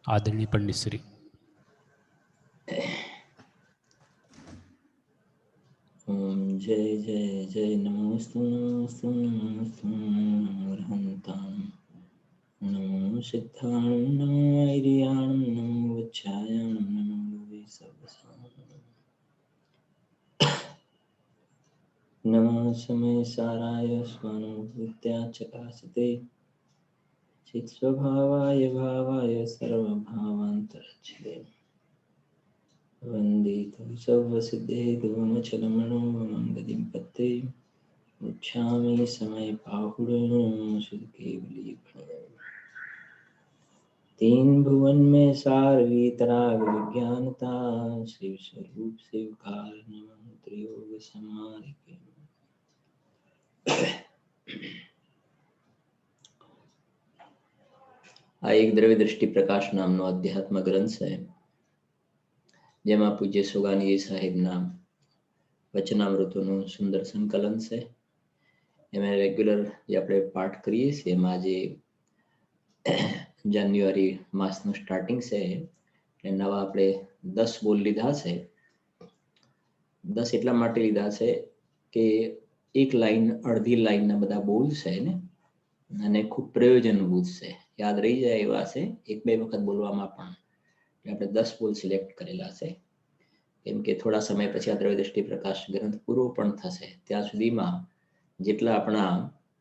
આદરણીય પંડિતશ્રી. ઓમ જય જય જય નમોસ્તુ નમોસ્તુ નમોસ્તુ અર્હંતામ નમો સિદ્ધાણમ નમો વૈર્યાણમ નમો વચ્છાયાણમ નમો લોભે સર્વસામ નમઃ સમય સારાય સ્વાનુભૂત્યા ચકાસતે ચિત સ્વભાવાય ભાવાય સર્વભાવાંતરચ્છિતે વંદે તુ સર્વસિદ્ધે ધર્મચલમણો મંગલિમ પતે ઉચ્છામિ સમય પાહુડનો શુદ્ધ કેવલી तीन भुवन में सार वीतराग विज्ञानता शिव स्वरूप शिवकार मंत्र योग समारिके આ એક દ્રવ્ય દ્રષ્ટિ પ્રકાશ નામનો અધ્યાત્મ ગ્રંથ છે, જેમાં પૂજ્ય સુગાનજી સાહેબના વચનામૃતોનું સુંદર સંકલન છે. એમાં રેગ્યુલર જે આપણે પાઠ કરીએ છીએ, એમાં જે જાન્યુઆરી માસનું સ્ટાર્ટિંગ છે એ નવા આપણે 10 બોલ લીધા છે. 10 એટલા માટે લીધા છે કે એક લાઈન અડધી લાઈનના બધા બોલ છે ને, અને ખૂબ પ્રયોજનભૂત છે, યાદ રહી જાય એવા છે. એક બે વખત બોલવામાં પણ આપણે 10 બોલ સિલેક્ટ કરેલા છે, કેમ કે થોડા સમય પછી આ દ્રવ્ય દ્રષ્ટિ પ્રકાશ ગ્રંથ પૂરો પણ થશે. ત્યાં સુધીમાં જેટલા આપણા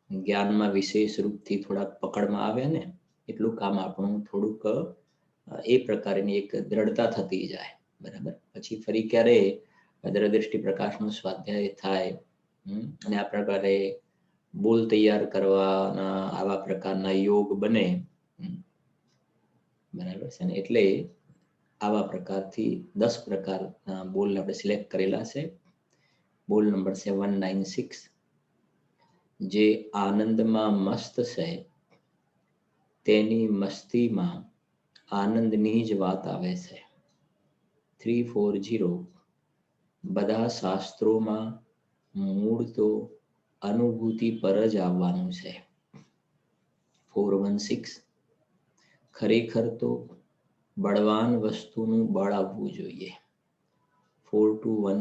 જ્ઞાનમાં વિશેષ રૂપથી થોડાક પકડમાં આવ્યા ને, એટલું કામ આપણું થોડુંક એ પ્રકારની એક દ્રઢતા થતી જાય. બરાબર. પછી ફરી ક્યારે દ્રવ્ય દ્રષ્ટિ પ્રકાશનો સ્વાધ્યાય થાય અને આ પ્રકારે બોલ તૈયાર કરવાના આવા પ્રકારના યોગ બને. બરાબર છે ને. એટલે આવા પ્રકારથી 10 પ્રકારના બોલ આપણે સિલેક્ટ કરેલા છે. બોલ નંબર છે 196. જે આનંદમાં મસ્ત છે તેની મસ્તીમાં આનંદની જ વાત આવે છે. 340. બધા શાસ્ત્રોમાં મૂળ તો અનુભૂતિ પર જ આવવાનું છે. 416. ખરેખર તો બળવાન વસ્તુનું બળ આવવું જોઈએ. 421.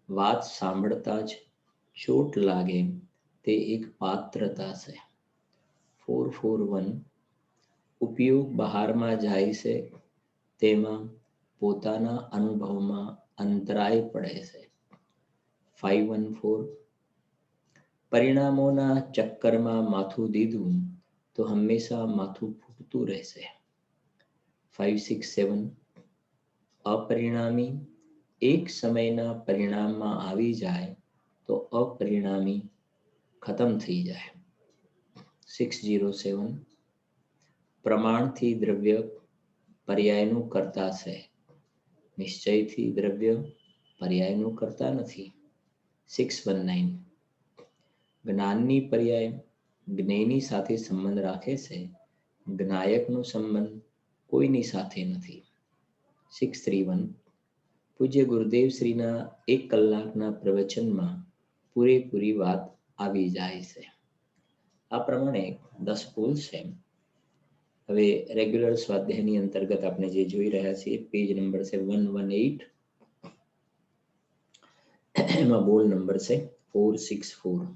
વાત સાંભળતા જ ચોટ લાગે તે એક પાત્રતા છે. 441. ઉપયોગ બહારમાં જાય છે તેમાં પોતાના અનુભવમાં અંતરાય પડે છે. 514. પરિણામોના ચક્કરમાં માથું દીધું તો હંમેશા માથું ફૂટતું રહેશે. 567. અપરિણામી એક સમયના પરિણામમાં આવી જાય તો અપરિણામી ખતમ થઈ જાય. 607. પ્રમાણથી દ્રવ્ય પર્યાયનું કરતા છે, નિશ્ચયથી દ્રવ્ય પર્યાયનું કરતા નથી. 619. જ્ઞાનની પર્યાય જ્ઞેયની સાથે સંબંધ રાખે છે, જ્ઞાયકનો સંબંધ કોઈની સાથે નથી. 631. પૂજ્ય ગુરુદેવ શ્રીના 1 કલાકના પ્રવચનમાં પૂરેપૂરી વાત આવી જાય છે. આ પ્રમાણે 10 બોલ છે. હવે રેગ્યુલર સ્વાધ્યાયની અંતર્ગત આપણે જે જોઈ રહ્યા છીએ, પેજ નંબર છે 118. એમાં બોલ નંબર છે 464.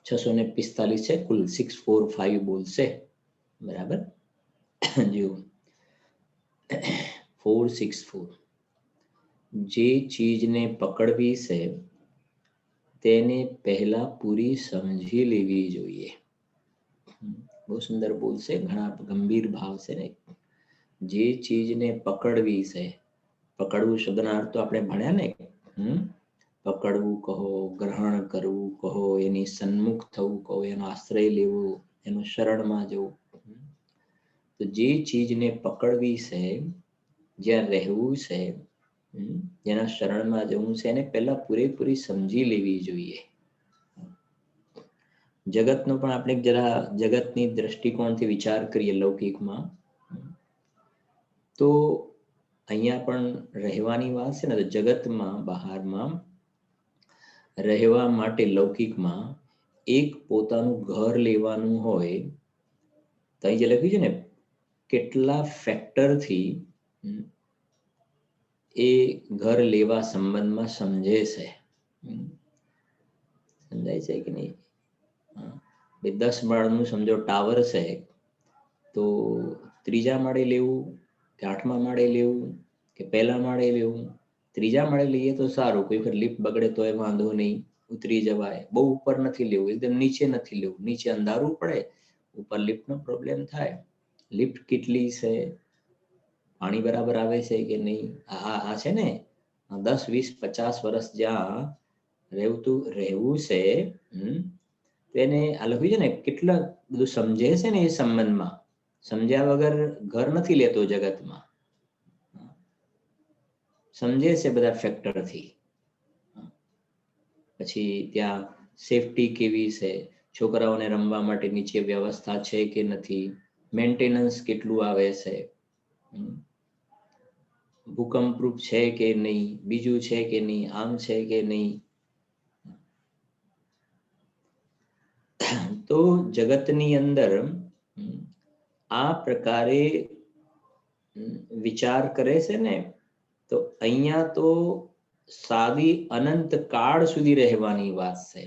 645 છે કુલ. 645 બોલ છે. બરાબર. જો 464. જે ચીજને પકડવી છે તેને પહેલા પૂરી સમજી લેવી જોઈએ. બહુ સુંદર બોલ છે, ઘણા ગંભીર ભાવ છે ને. જે ચીજને પકડવી છે, પકડવું શબ્દના અર્થ તો આપણે ભણ્યા ને. પકડવું કહો, ગ્રહણ કરવું કહો, એની સન્મુખ થવું કહો, એનો આશ્રય લેવો, એનું શરણમાં જવું. તો જે ચીજને પકડવી છે, જ્યાં રહેવું છે, જેના શરણમાં જવું છે, એને પહેલા પૂરેપૂરી સમજી લેવી જોઈએ. જગતનો પણ આપણે જરા જગતની દ્રષ્ટિકોણથી વિચાર કરીએ લૌકિકમાં, તો અહીંયા પણ રહેવાની વાત છે ને. તો જગતમાં બહારમાં રહેવા માટે લૌકિકમાં એક પોતાનું ઘર લેવાનું હોય તો અહીં જે લખ્યું છે ને કેટલા ફેક્ટરથી એ ઘર લેવા સંબંધમાં સમજે છે. સમજાય છે કે નહીં? 10 માળનું સમજો ટાવર છે, તો 3જા માળે લેવું કે 8મા માળે લેવું કે પહેલા માળે લેવું? 3જા માળે લઈએ તો સારું, કોઈ વખત લિફ્ટ બગડે તો એ વાંધો નહીં, ઉતરી જવાય. બહુ ઉપર નથી લેવું, એકદમ નીચે નથી લેવું. નીચે અંધારું પડે, ઉપર લિફ્ટનો પ્રોબ્લેમ થાય. લિફ્ટ કેટલી છે, પાણી બરાબર આવે છે કે નહીં, આ છે ને 10, 20, 50 વર્ષ જ્યાં રહેવું છે, તેને આ લખ્યું છે ને કેટલા બધું સમજે છે ને. એ સંબંધમાં સમજ્યા વગર ઘર નથી લેતો જગતમાં. સમજે છે બધા ફેક્ટરથી. પછી ત્યાં સેફટી કેવી છે, છોકરાઓને રમવા માટે નીચે વ્યવસ્થા છે કે નથી, મેન્ટેનન્સ કેટલું આવે છે, ભૂકંપ પ્રૂફ છે કે નહીં, બીજું છે કે નહીં, આમ છે કે નહીં. તો જગતની અંદર આ પ્રકારે વિચાર કરે છે ને, તો અહીંયા તો સાદી અનંત કાળ સુધી રહેવાની વાત છે.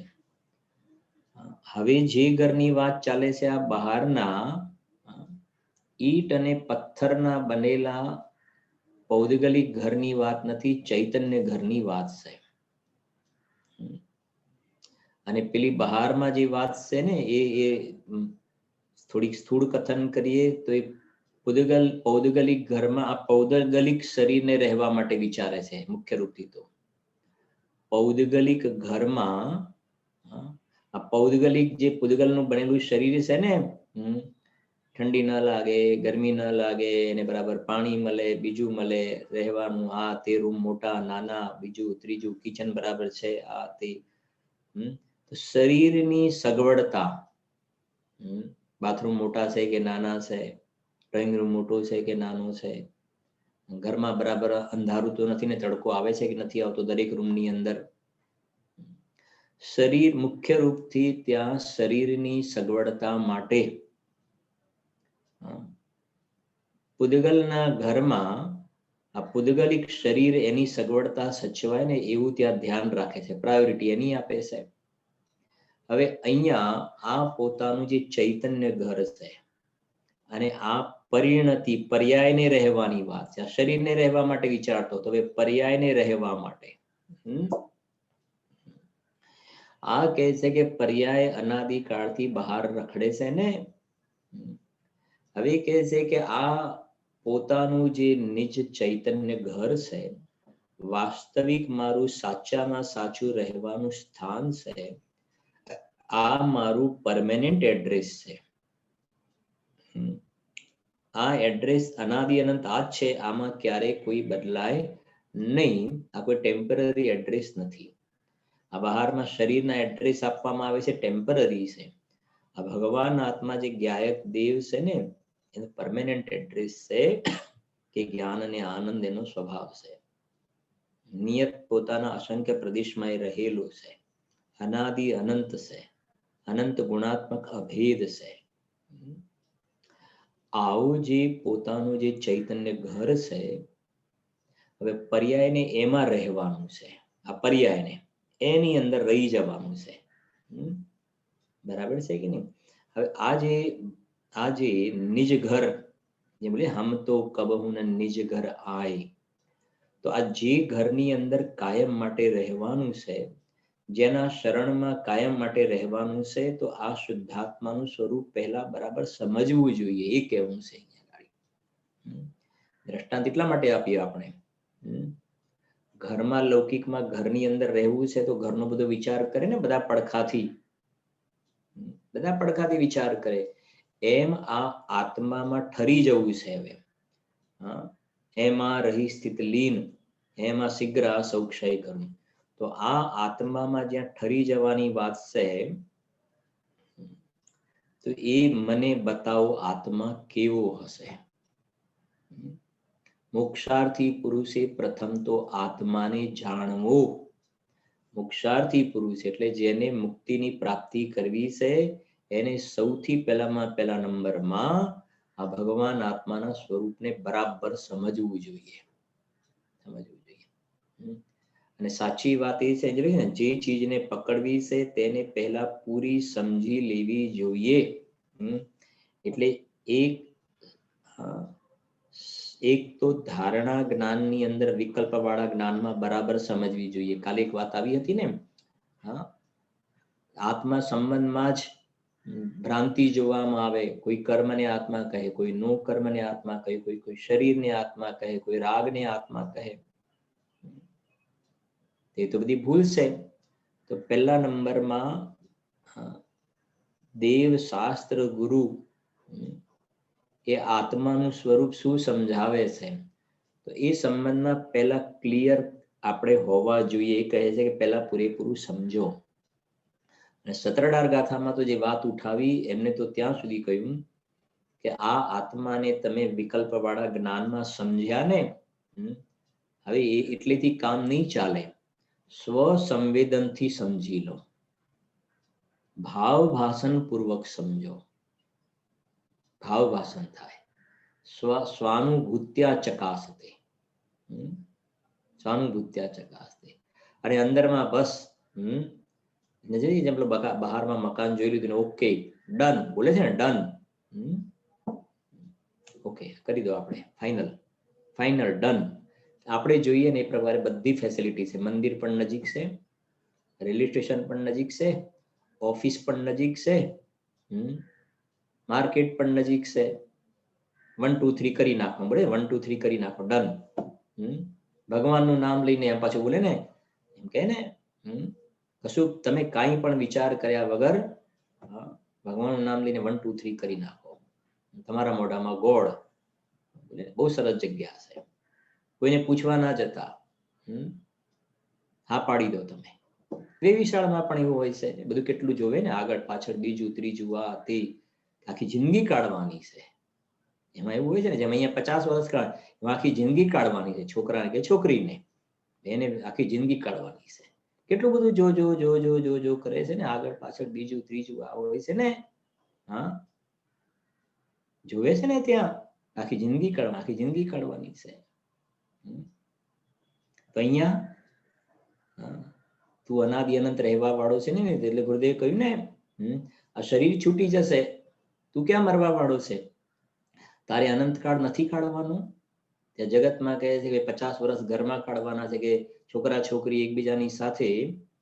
હવે જે ઘરની વાત ચાલે છે આ બહારના ઈટ અને પથ્થરના બનેલા પૌદ્ગલિક ઘરની વાત નથી, ચૈતન્ય ઘરની વાત છે. અને પેલી બહારમાં જે વાત છે ને એ થોડીક સ્થૂળ કથન કરીએ તો એ પૌદ્ગલિક ઘરમાં આ પૌદ્ગલિક શરીરને રહેવા માટે વિચારે છે મુખ્ય રૂપથી. તો પૌદ્ગલિક ઘરમાં આ પૌદ્ગલિક જે પૂદગલનું બનેલું શરીર છે ને, ઠંડી ન લાગે, ગરમી ન લાગે, એને બરાબર પાણી મળે, બીજું મળે, રહેવાનું આ તે રૂમ મોટા નાના, બીજું ત્રીજું, કિચન બરાબર છે, આ તે. તો શરીરની સગવડતા, બાથરૂમ મોટા છે કે નાના છે, ડ્રોઈંગ રૂમ મોટો છે કે નાનો છે, ઘરમાં બરાબર અંધારું તો નથી ને, તડકો આવે છે કે નથી આવતો દરેક રૂમની અંદર. શરીર મુખ્ય રૂપથી ત્યાં શરીરની સગવડતા માટે પૂદગલના ઘરમાં આ પૂદગલિક શરીર એની સગવડતા સચવાય ને એવું ત્યાં ધ્યાન રાખે છે, પ્રાયોરિટી એની આપે છે. હવે અહીંયા આ પોતાનું જે ચૈતન્ય ઘર છે અને આ પરિણતિ પર્યાયને રહેવાની વાત છે. આ શરીરને રહેવા માટે વિચારતો તો હવે પર્યાયને રહેવા માટે આ કહે છે કે પર્યાય અનાદિકાળથી બહાર રખડે છે ને. હવે કહે છે કે આ પોતાનું જે નિજ ચૈતન્ય ઘર છે, વાસ્તવિક મારું સાચામાં સાચું રહેવાનું સ્થાન છે, આ મારું પરમેનન્ટ એડ્રેસ છે. આ એડ્રેસ અનાદિ અનંત આ જ છે, આમાં ક્યારેય કોઈ બદલાય નહીં. આ કોઈ ટેમ્પરરી એડ્રેસ નથી. આ બહારમાં શરીરના એડ્રેસ આપવામાં આવે છે, ટેમ્પરરી છે. આ ભગવાન આત્મા જે જ્ઞાયક દેવ છે ને, એનો પરમેનન્ટ એડ્રેસ છે કે જ્ઞાન અને આનંદ એનો સ્વભાવ છે. નિયત પોતાના અસંખ્ય પ્રદેશમાં એ રહેલો છે, અનાદિ અનંત છે, અનંત ગુણાત્મક અભેદ છે. આવું જે પોતાનું જે ચૈતન્ય ઘર છે, હવે પર્યાયને એમાં રહેવાનું છે. આ પર્યાયને એની અંદર રહી જવાનું છે. બરાબર છે કે નહીં? હવે આ જે નિજ ઘર, જે બોલે હમ તો કબહુ ન નિજ ઘર આય, તો આ જે ઘરની અંદર કાયમ માટે રહેવાનું છે, જેના શરણમાં કાયમ માટે રહેવાનું છે, તો આ શુદ્ધાત્માનું સ્વરૂપ પહેલા બરાબર સમજવું જોઈએ. એ કહેવું છે અહીંયા. દ્રષ્ટાંત એટલા માટે આપીએ આપણે, ઘરમાં લૌકિકમાં ઘરની અંદર રહેવું છે તો ઘરનો બધો વિચાર કરે ને, બધા પડખાથી વિચાર કરે. એમ આ આત્મામાં ઠરી જવું છે. હવે એમાં રહી સ્થિત લીન, એમાં શીઘ્ર સૌક્ષય કરું. તો આ આત્મામાં જ્યાં ઠરી જવાની વાત છે, તો એ મને બતાવો આત્મા કેવો હશે. મોક્ષાર્થી પુરુષે પ્રથમ તો આત્માને જાણવો. મોક્ષાર્થી પુરુષ એટલે જેને મુક્તિની પ્રાપ્તિ કરવી છે, એને સૌથી પહેલા નંબરમાં આ ભગવાન આત્માના સ્વરૂપને બરાબર સમજવું જોઈએ. અને સાચી વાત એ છે ને, જે ચીજને પકડવી છે તેને પહેલા પૂરી સમજી લેવી જોઈએ. એટલે એક તો ધારણા જ્ઞાનની અંદર વિકલ્પ વાળા જ્ઞાનમાં બરાબર સમજવી જોઈએ. કાલે એક વાત આવી હતી ને, આત્મા સંબંધમાં જ ભ્રાંતિ જોવામાં આવે. કોઈ કર્મને આત્મા કહે, કોઈ નો કર્મને આત્મા કહે, કોઈ શરીરને આત્મા કહે, કોઈ રાગને આત્મા કહે. એ તો બધી ભૂલ છે. તો પહેલા નંબરમાં દેવ શાસ્ત્ર ગુરુ એ આત્માનું સ્વરૂપ શું સમજાવે છે, તો એ સંબંધમાં પહેલા ક્લિયર આપણે હોવા જોઈએ. એ કહે છે કે પહેલા પૂરેપૂરું સમજો. અને સતરડાર ગાથામાં તો જે વાત ઉઠાવી એમને તો ત્યાં સુધી કહ્યું કે આ આત્માને તમે વિકલ્પ વાળા જ્ઞાનમાં સમજ્યા ને, હવે એ એટલેથી કામ નહીં ચાલે. સ્વ સંવેદનથી સમજી લો, ભાવ ભાષણ પૂર્વક સમજો. ભાવ ભાષણ થાય, સ્વાનુભૂત્યા ચકાસતે, સ્વાનુભૂત્યા ચકાસતે. અને અંદરમાં બસ બહારમાં મકાન જોઈ લીધું ને ઓકે ડન બોલે છે ને, ડન ઓકે કરી દો આપણે, ફાઇનલ ડન. આપણે જોઈએ ને એ પ્રકારે બધી ફેસિલિટી છે. મંદિર પણ નજીક છે, રેલવે સ્ટેશન પણ નજીક છે, ઓફિસ પણ નજીક છે, માર્કેટ પણ નજીક છે. 1 2 3 કરી નાખો, બરાબર, 1 2 3 કરી નાખો, ડન. ભગવાનનું નામ લઈને એમ પાછું બોલે ને, એમ કહે ને, કશું તમે કાંઈ પણ વિચાર કર્યા વગર ભગવાનનું નામ લઈને 1 2 3 કરી નાખો. તમારા મોઢામાં ગોળ. બહુ સરસ જગ્યા છે. કોઈને પૂછવા ના જતા હા પાડી દો તમે. વેવિશાળમાં પણ એવું હોય છે. બધું કેટલું જોવે ને, આગળ પાછળ બીજું ત્રીજું આ તે, આખી જિંદગી કાઢવાની છે. એમાં એવું હોય છે ને, જેમ અહીંયા 50 વર્ષ કાઢ, એમાં આખી જિંદગી કાઢવાની છે. છોકરાને કે છોકરીને, એને આખી જિંદગી કાઢવાની છે. કેટલું બધું જો કરે છે ને, આગળ પાછળ બીજું ત્રીજું આ હોય છે ને, જોવે છે ને, ત્યાં આખી જિંદગી કાઢવાની છે. તો અહીંયા તું અનાદિ અનંત રહેવા વાળો છે ને, એટલે ગુરુદેવ કહ્યું ને, આ શરીર છૂટી જશે, તું ક્યાં મરવા વાળો છે? તારે અનંતકાળ નથી કાઢવાનું. ત્યાં જગતમાં કહે છે કે 50 વર્ષ ઘરમાં કાઢવાના છે, કે છોકરા છોકરી એકબીજાની સાથે,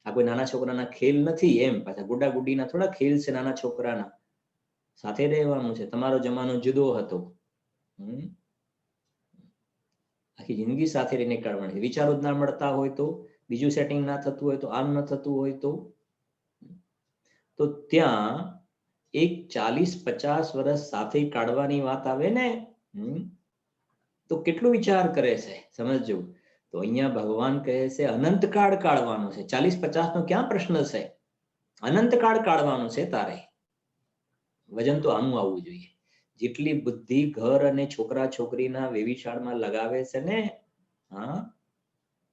આ કોઈ નાના છોકરાના ખેલ નથી. એમ પાછા ગુડા ગુડીના થોડા ખેલ છે, નાના છોકરાના સાથે રહેવાનું છે. તમારો જમાનો જુદો હતો. આખી જિંદગી સાથે રહીને કાઢવાની છે. વિચારો જ ના મળતા હોય તો, બીજું સેટિંગ ના થતું હોય તો, આમ ન થતું હોય તો ત્યાં એક 40-50 વર્ષ સાથે કાઢવાની વાત આવે ને, તો કેટલું વિચાર કરે છે, સમજજો. તો અહીંયા ભગવાન કહે છે અનંતકાળ કાઢવાનો છે. 40-50 નો ક્યાં પ્રશ્ન છે? અનંતકાળ કાઢવાનો છે તારે. વજન તો આનું આવવું જોઈએ. જેટલી બુદ્ધિ ઘર અને છોકરા છોકરીના વેવિશાળમાં લગાવે છે ને,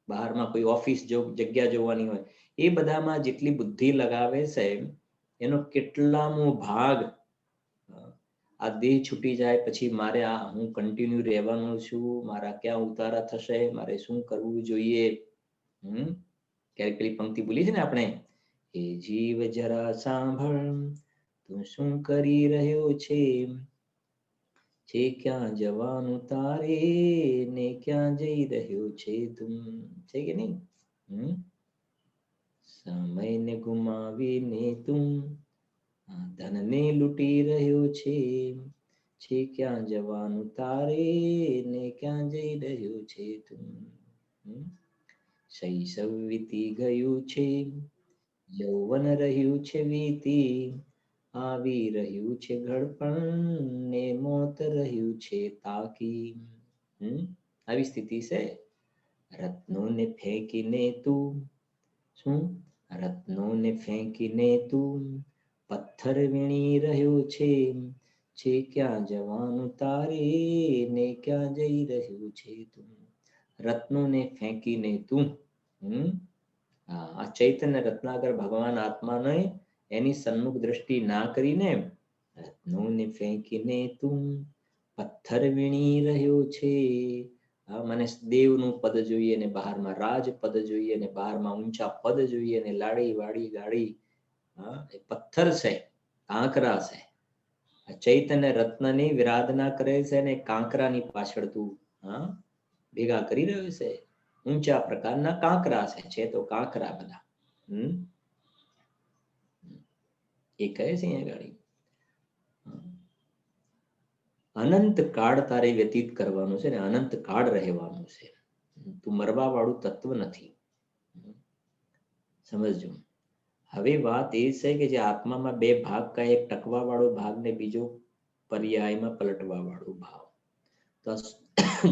બહારમાં કોઈ ઓફિસ જગ્યા જોવાની હોય, એ બધામાં જેટલી બુદ્ધિ લગાવે છે, એનો કેટલામો ભાગ આ દેહ છૂટી જાય પછી મારે હું કન્ટિન્યુ રહેવાનો છું, મારા ક્યાં ઉતારા થશે, મારે શું કરવું જોઈએ. ક્યારેક પેલી પંક્તિ બોલી છે ને આપણે, એ જીવ જરા સાંભળ, તું શું કરી રહ્યો છે ક્યાં જવાનું તારે, ને ક્યાં જઈ રહ્યો છે તું, છે કે નહીં? સમયને ગુમાવીને તું ધનને લૂંટી રહ્યો છે ક્યાં જવાનું તારે, ને ક્યાં જઈ રહ્યો છે તું. શૈશવ વીતી ગયું છે, યૌવન રહ્યું છે વીતી, આવી રહ્યું છે ઘડપણ, ને મોત રહ્યું છે તાકી. આવી સ્થિતિ છે. રત્નોને ફેંકીને તું રત્નોને ફેંકીને તું પથ્થર વીણી રહ્યો છે ક્યાં જવાનું તારે, ને ક્યાં જઈ રહ્યું છે તું. રત્નોને ફેંકીને તું, આ ચૈતન્ય રત્નાકર ભગવાન આત્માને એની સન્મુખ દ્રષ્ટિ ના કરીને, રત્નોને ફેંકીને તું પથ્થર વીણી રહ્યો છે. મને દેવનું પદ જોઈએ ને બહારમાં રાજ પદ જોઈએ ને બહારમાં ઊંચા પદ જોઈએ ને લાડી વાડી ગાડી. એ પથ્થર છે, કાંકરા છે. ચૈતન્ય રત્નની વિરાધના કરે છે ને કાંકરાની પાછળ તું ભેગા કરી રહ્યો છે. ઊંચા પ્રકારના કાંકરા છે તો કાંકરા બધા. એ કહે છે અહીંયા ગાડી અનંત કાળ તારે વ્યતીત કરવાનું છે ને અનંત કાળ રહેવાનું છે. તું મરવા વાળું તત્વ નથી. સમજજો. હવે વાત એ છે કે જે આત્મામાં બે ભાગ કા એક ટકવા વાળો ભાગ ને બીજો પર્યાયમાં પલટવા વાળો ભાવ. તો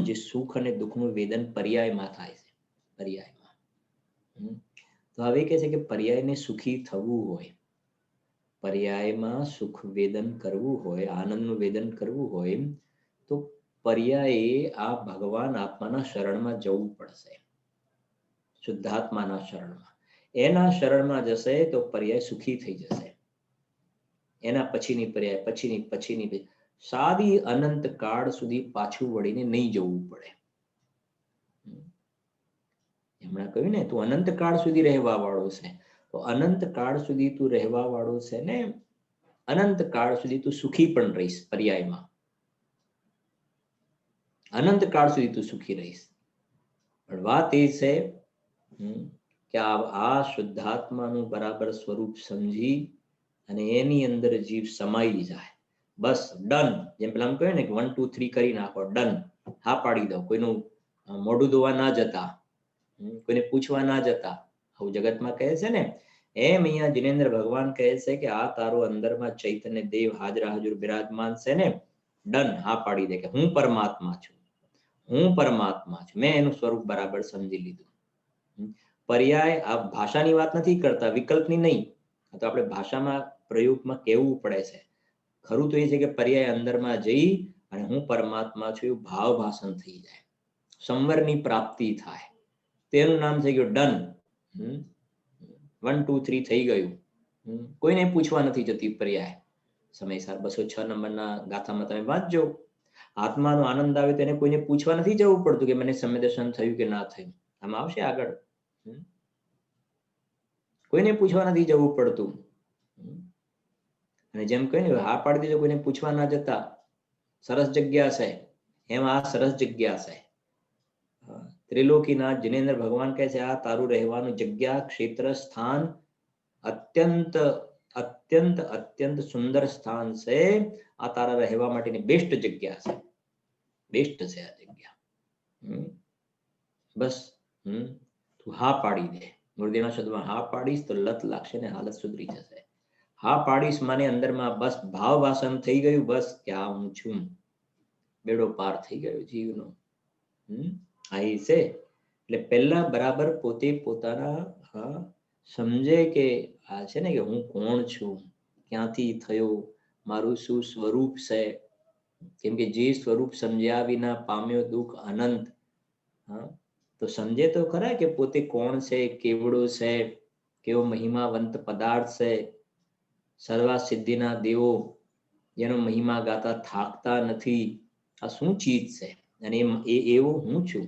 જે સુખ અને દુઃખનું વેદન પર્યાયમાં થાય છે. પર્યાયમાં. તો હવે કે છે કે પર્યાયને સુખી થવું હોય, પર્યાયમાં સુખ વેદન કરવું હોય, આનંદનું વેદન કરવું હોય તો પર્યાયે આ ભગવાન આત્માના શરણમાં જવું પડશે. શુદ્ધાત્માના શરણમાં. એના શરણમાં જશે તો પર્યાય સુખી થઈ જશે. એના પછીની પર્યાય પછીની સાદી અનંત કાળ સુધી પાછું વળીને નહીં જવું પડે. હમણાં કહ્યું ને તું અનંત કાળ સુધી રહેવા વાળો છે. તો અનંત કાળ સુધી તું રહેવા વાળો છે ને અનંત કાળ સુધી તું સુખી પણ રહીશ. પર્યાયમાં અનંત કાળ સુધી તું સુખી રહીશ. પણ વાત એ છે કે આ શુદ્ધાત્માનું બરાબર સ્વરૂપ સમજી અને એની અંદર જીવ સમાઈ જાય. બસ ડન. જેમ પેલા કહ્યું ને કે 1 2 3 કરી નાખો, ડન. હા પાડી દો. કોઈનું મોઢું ધોવા ના જતા, કોઈને પૂછવા ના જતા. આવું જગતમાં કહે છે ને એમ અહીંયા જિનેન્દ્ર ભગવાન કહે છે કે આ તારો અંદરમાં ચૈતન્ય દેવ હાજરા હાજર બિરાજમાન છે ને, ડન. હા પાડી દે કે હું પરમાત્મા છું, હું પરમાત્મા છું. મેં એનું સ્વરૂપ બરાબર સમજી લીધું. પર્યાય આ ભાષાની વાત નથી કરતા, વિકલ્પની નહીં. તો આપણે ભાષામાં પ્રયોગમાં કહેવું પડે છે. ખરું તો એ છે કે પર્યાય અંદરમાં જઈ અને હું પરમાત્મા છું એવું ભાવ ભાષણ થઈ જાય, સંવરની પ્રાપ્તિ થાય. તેનું નામ થઈ ગયું ડન. 1 2 3 થઈ ગયું. કોઈને પૂછવા નથી જતી પર્યાય. સમયસર 206 નંબરના ગાથામાં તમે વાંચજો. આત્માનો આનંદ આવે તો એને કોઈને પૂછવા નથી જવું પડતું કે મને સંવેદન થયું કે ના થયું. આમાં આવશે આગળ. કોઈને પૂછવા નથી જવું પડતું. અને જેમ કહ્યું ને હા પાડી દેજો, કોઈને પૂછવા ના જતા. સરસ જગ્યા છે. એમ આ સરસ જગ્યા છે. ત્રિલોકીનાથ જિનેન્દ્ર ભગવાન કહે છે આ તારું રહેવાનું જગ્યા, ક્ષેત્ર, સ્થાન અત્યંત અત્યંત અત્યંત સુંદર સ્થાન છે. આ તારા રહેવા માટેની બેસ્ટ જગ્યા છે. બેસ્ટ છે આ જગ્યા. બસ તું હા પાડી દે. ગુરુદેવના શબ્દમાં હા પાડીશ તો લત લાગશે ને હાલત સુધરી જશે. હા પાડીશ માને અંદરમાં બસ ભાવ વાસન થઈ ગયું. બસ કે આ હું છું. બેડો પાર થઈ ગયો જીવનો. આ છે એટલે પહેલા બરાબર પોતે પોતાના સમજે કે આ છે ને કે હું કોણ છું, ક્યાંથી થયો, મારું શું સ્વરૂપ છે. કેમ કે જે સ્વરૂપ સમજ્યા વિના પામ્યો દુઃખ અનંત. તો સમજે તો ખરા કે પોતે કોણ છે, કેવડો છે, કેવો મહિમાવંત પદાર્થ છે. સર્વા સિદ્ધિના દેવો જેનો મહિમા ગાતા થાકતા નથી. આ શું ચીજ છે અને એવો હું છું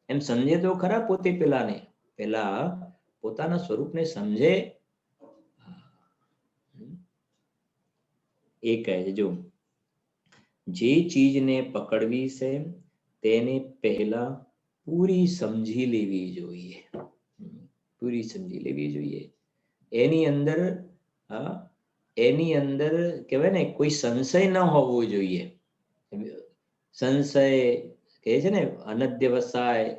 એમ સમજે તો ખરા પોતે. પેલા પોતાના સ્વરૂપને સમજે. એ કહે છે જો જે ચીજને પકડવી છે તેને પહેલા પૂરી સમજી લેવી જોઈએ. પૂરી સમજી લેવી જોઈએ. એની અંદર કહેવાય ને કોઈ સંશય ન હોવો જોઈએ. સંશય કહે છે ને અનધ્યવસાય,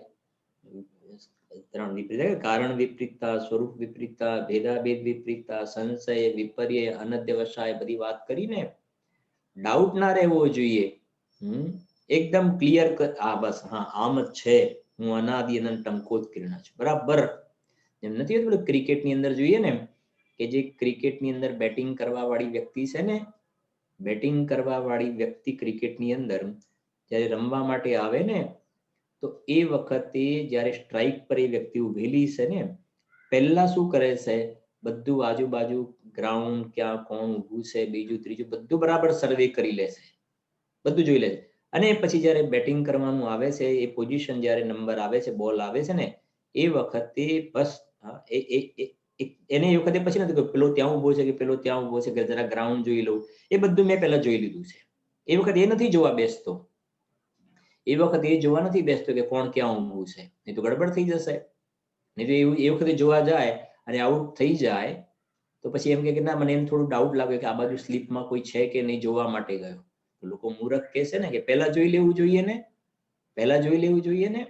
ત્રણ વિપરીત, કારણ વિપરીતતા, સ્વરૂપ વિપરીતતા, ભેદાભેદ વિપરીતતા, સંશય, વિપર્ય, અનધ્યવસાય બધી વાત કરીને ડાઉટ ના રહેવો જોઈએ. એકદમ ક્લિયર આ બસ હા આમ જ છે. હું અનાદિ અનંત ટંકોત કિરણ છું. બરાબર. એમ નથી હોતું ક્રિકેટની અંદર જોઈએ ને કે જે ક્રિકેટની અંદર બેટિંગ કરવા વાળી વ્યક્તિ છે ને, બેટિંગ કરવા વાળી વ્યક્તિ ક્રિકેટની અંદર જ્યારે રમવા માટે આવે ને તો એ વખતે જ્યારે સ્ટ્રાઇક પર એ વ્યક્તિ ઉભેલી છે ને પહેલા શું કરે છે, બધું આજુબાજુ ગ્રાઉન્ડ ક્યાં કોણ ઊભું છે, બીજું ત્રીજું બધું બરાબર સર્વે કરી લે છે, બધું જોઈ લે છે. અને પછી જ્યારે બેટિંગ કરવાનું આવે છે, એ પોઝિશન જ્યારે નંબર આવે છે, બોલ આવે છે ને, એ વખતે બસ એને એ વખતે પછી નથી કે પેલો ત્યાં ઊભો છે કે પેલો ત્યાં ઊભો છે કે જરા ગ્રાઉન્ડ જોઈ લઉં, એ બધું મેં પહેલા જોઈ લીધું છે. એ વખતે એ નથી જોવા બેસતો, એ વખતે એ જોવા નથી બેસતો કે કોણ ક્યાં ઊભું છે, નહીં તો ગડબડ થઈ જશે. નહીં તો એવું એ વખતે જોવા જાય અને આઉટ થઈ જાય તો પછી એમ કે ના, મને એમ થોડું ડાઉટ લાગે કે આ બાજુ સ્લીપમાં કોઈ છે કે નહીં, જોવા માટે ગયો. તો લોકો મૂર્ખ કહે છે ને કે પહેલા જોઈ લેવું જોઈએ ને, પહેલા જોઈ લેવું જોઈએ ને.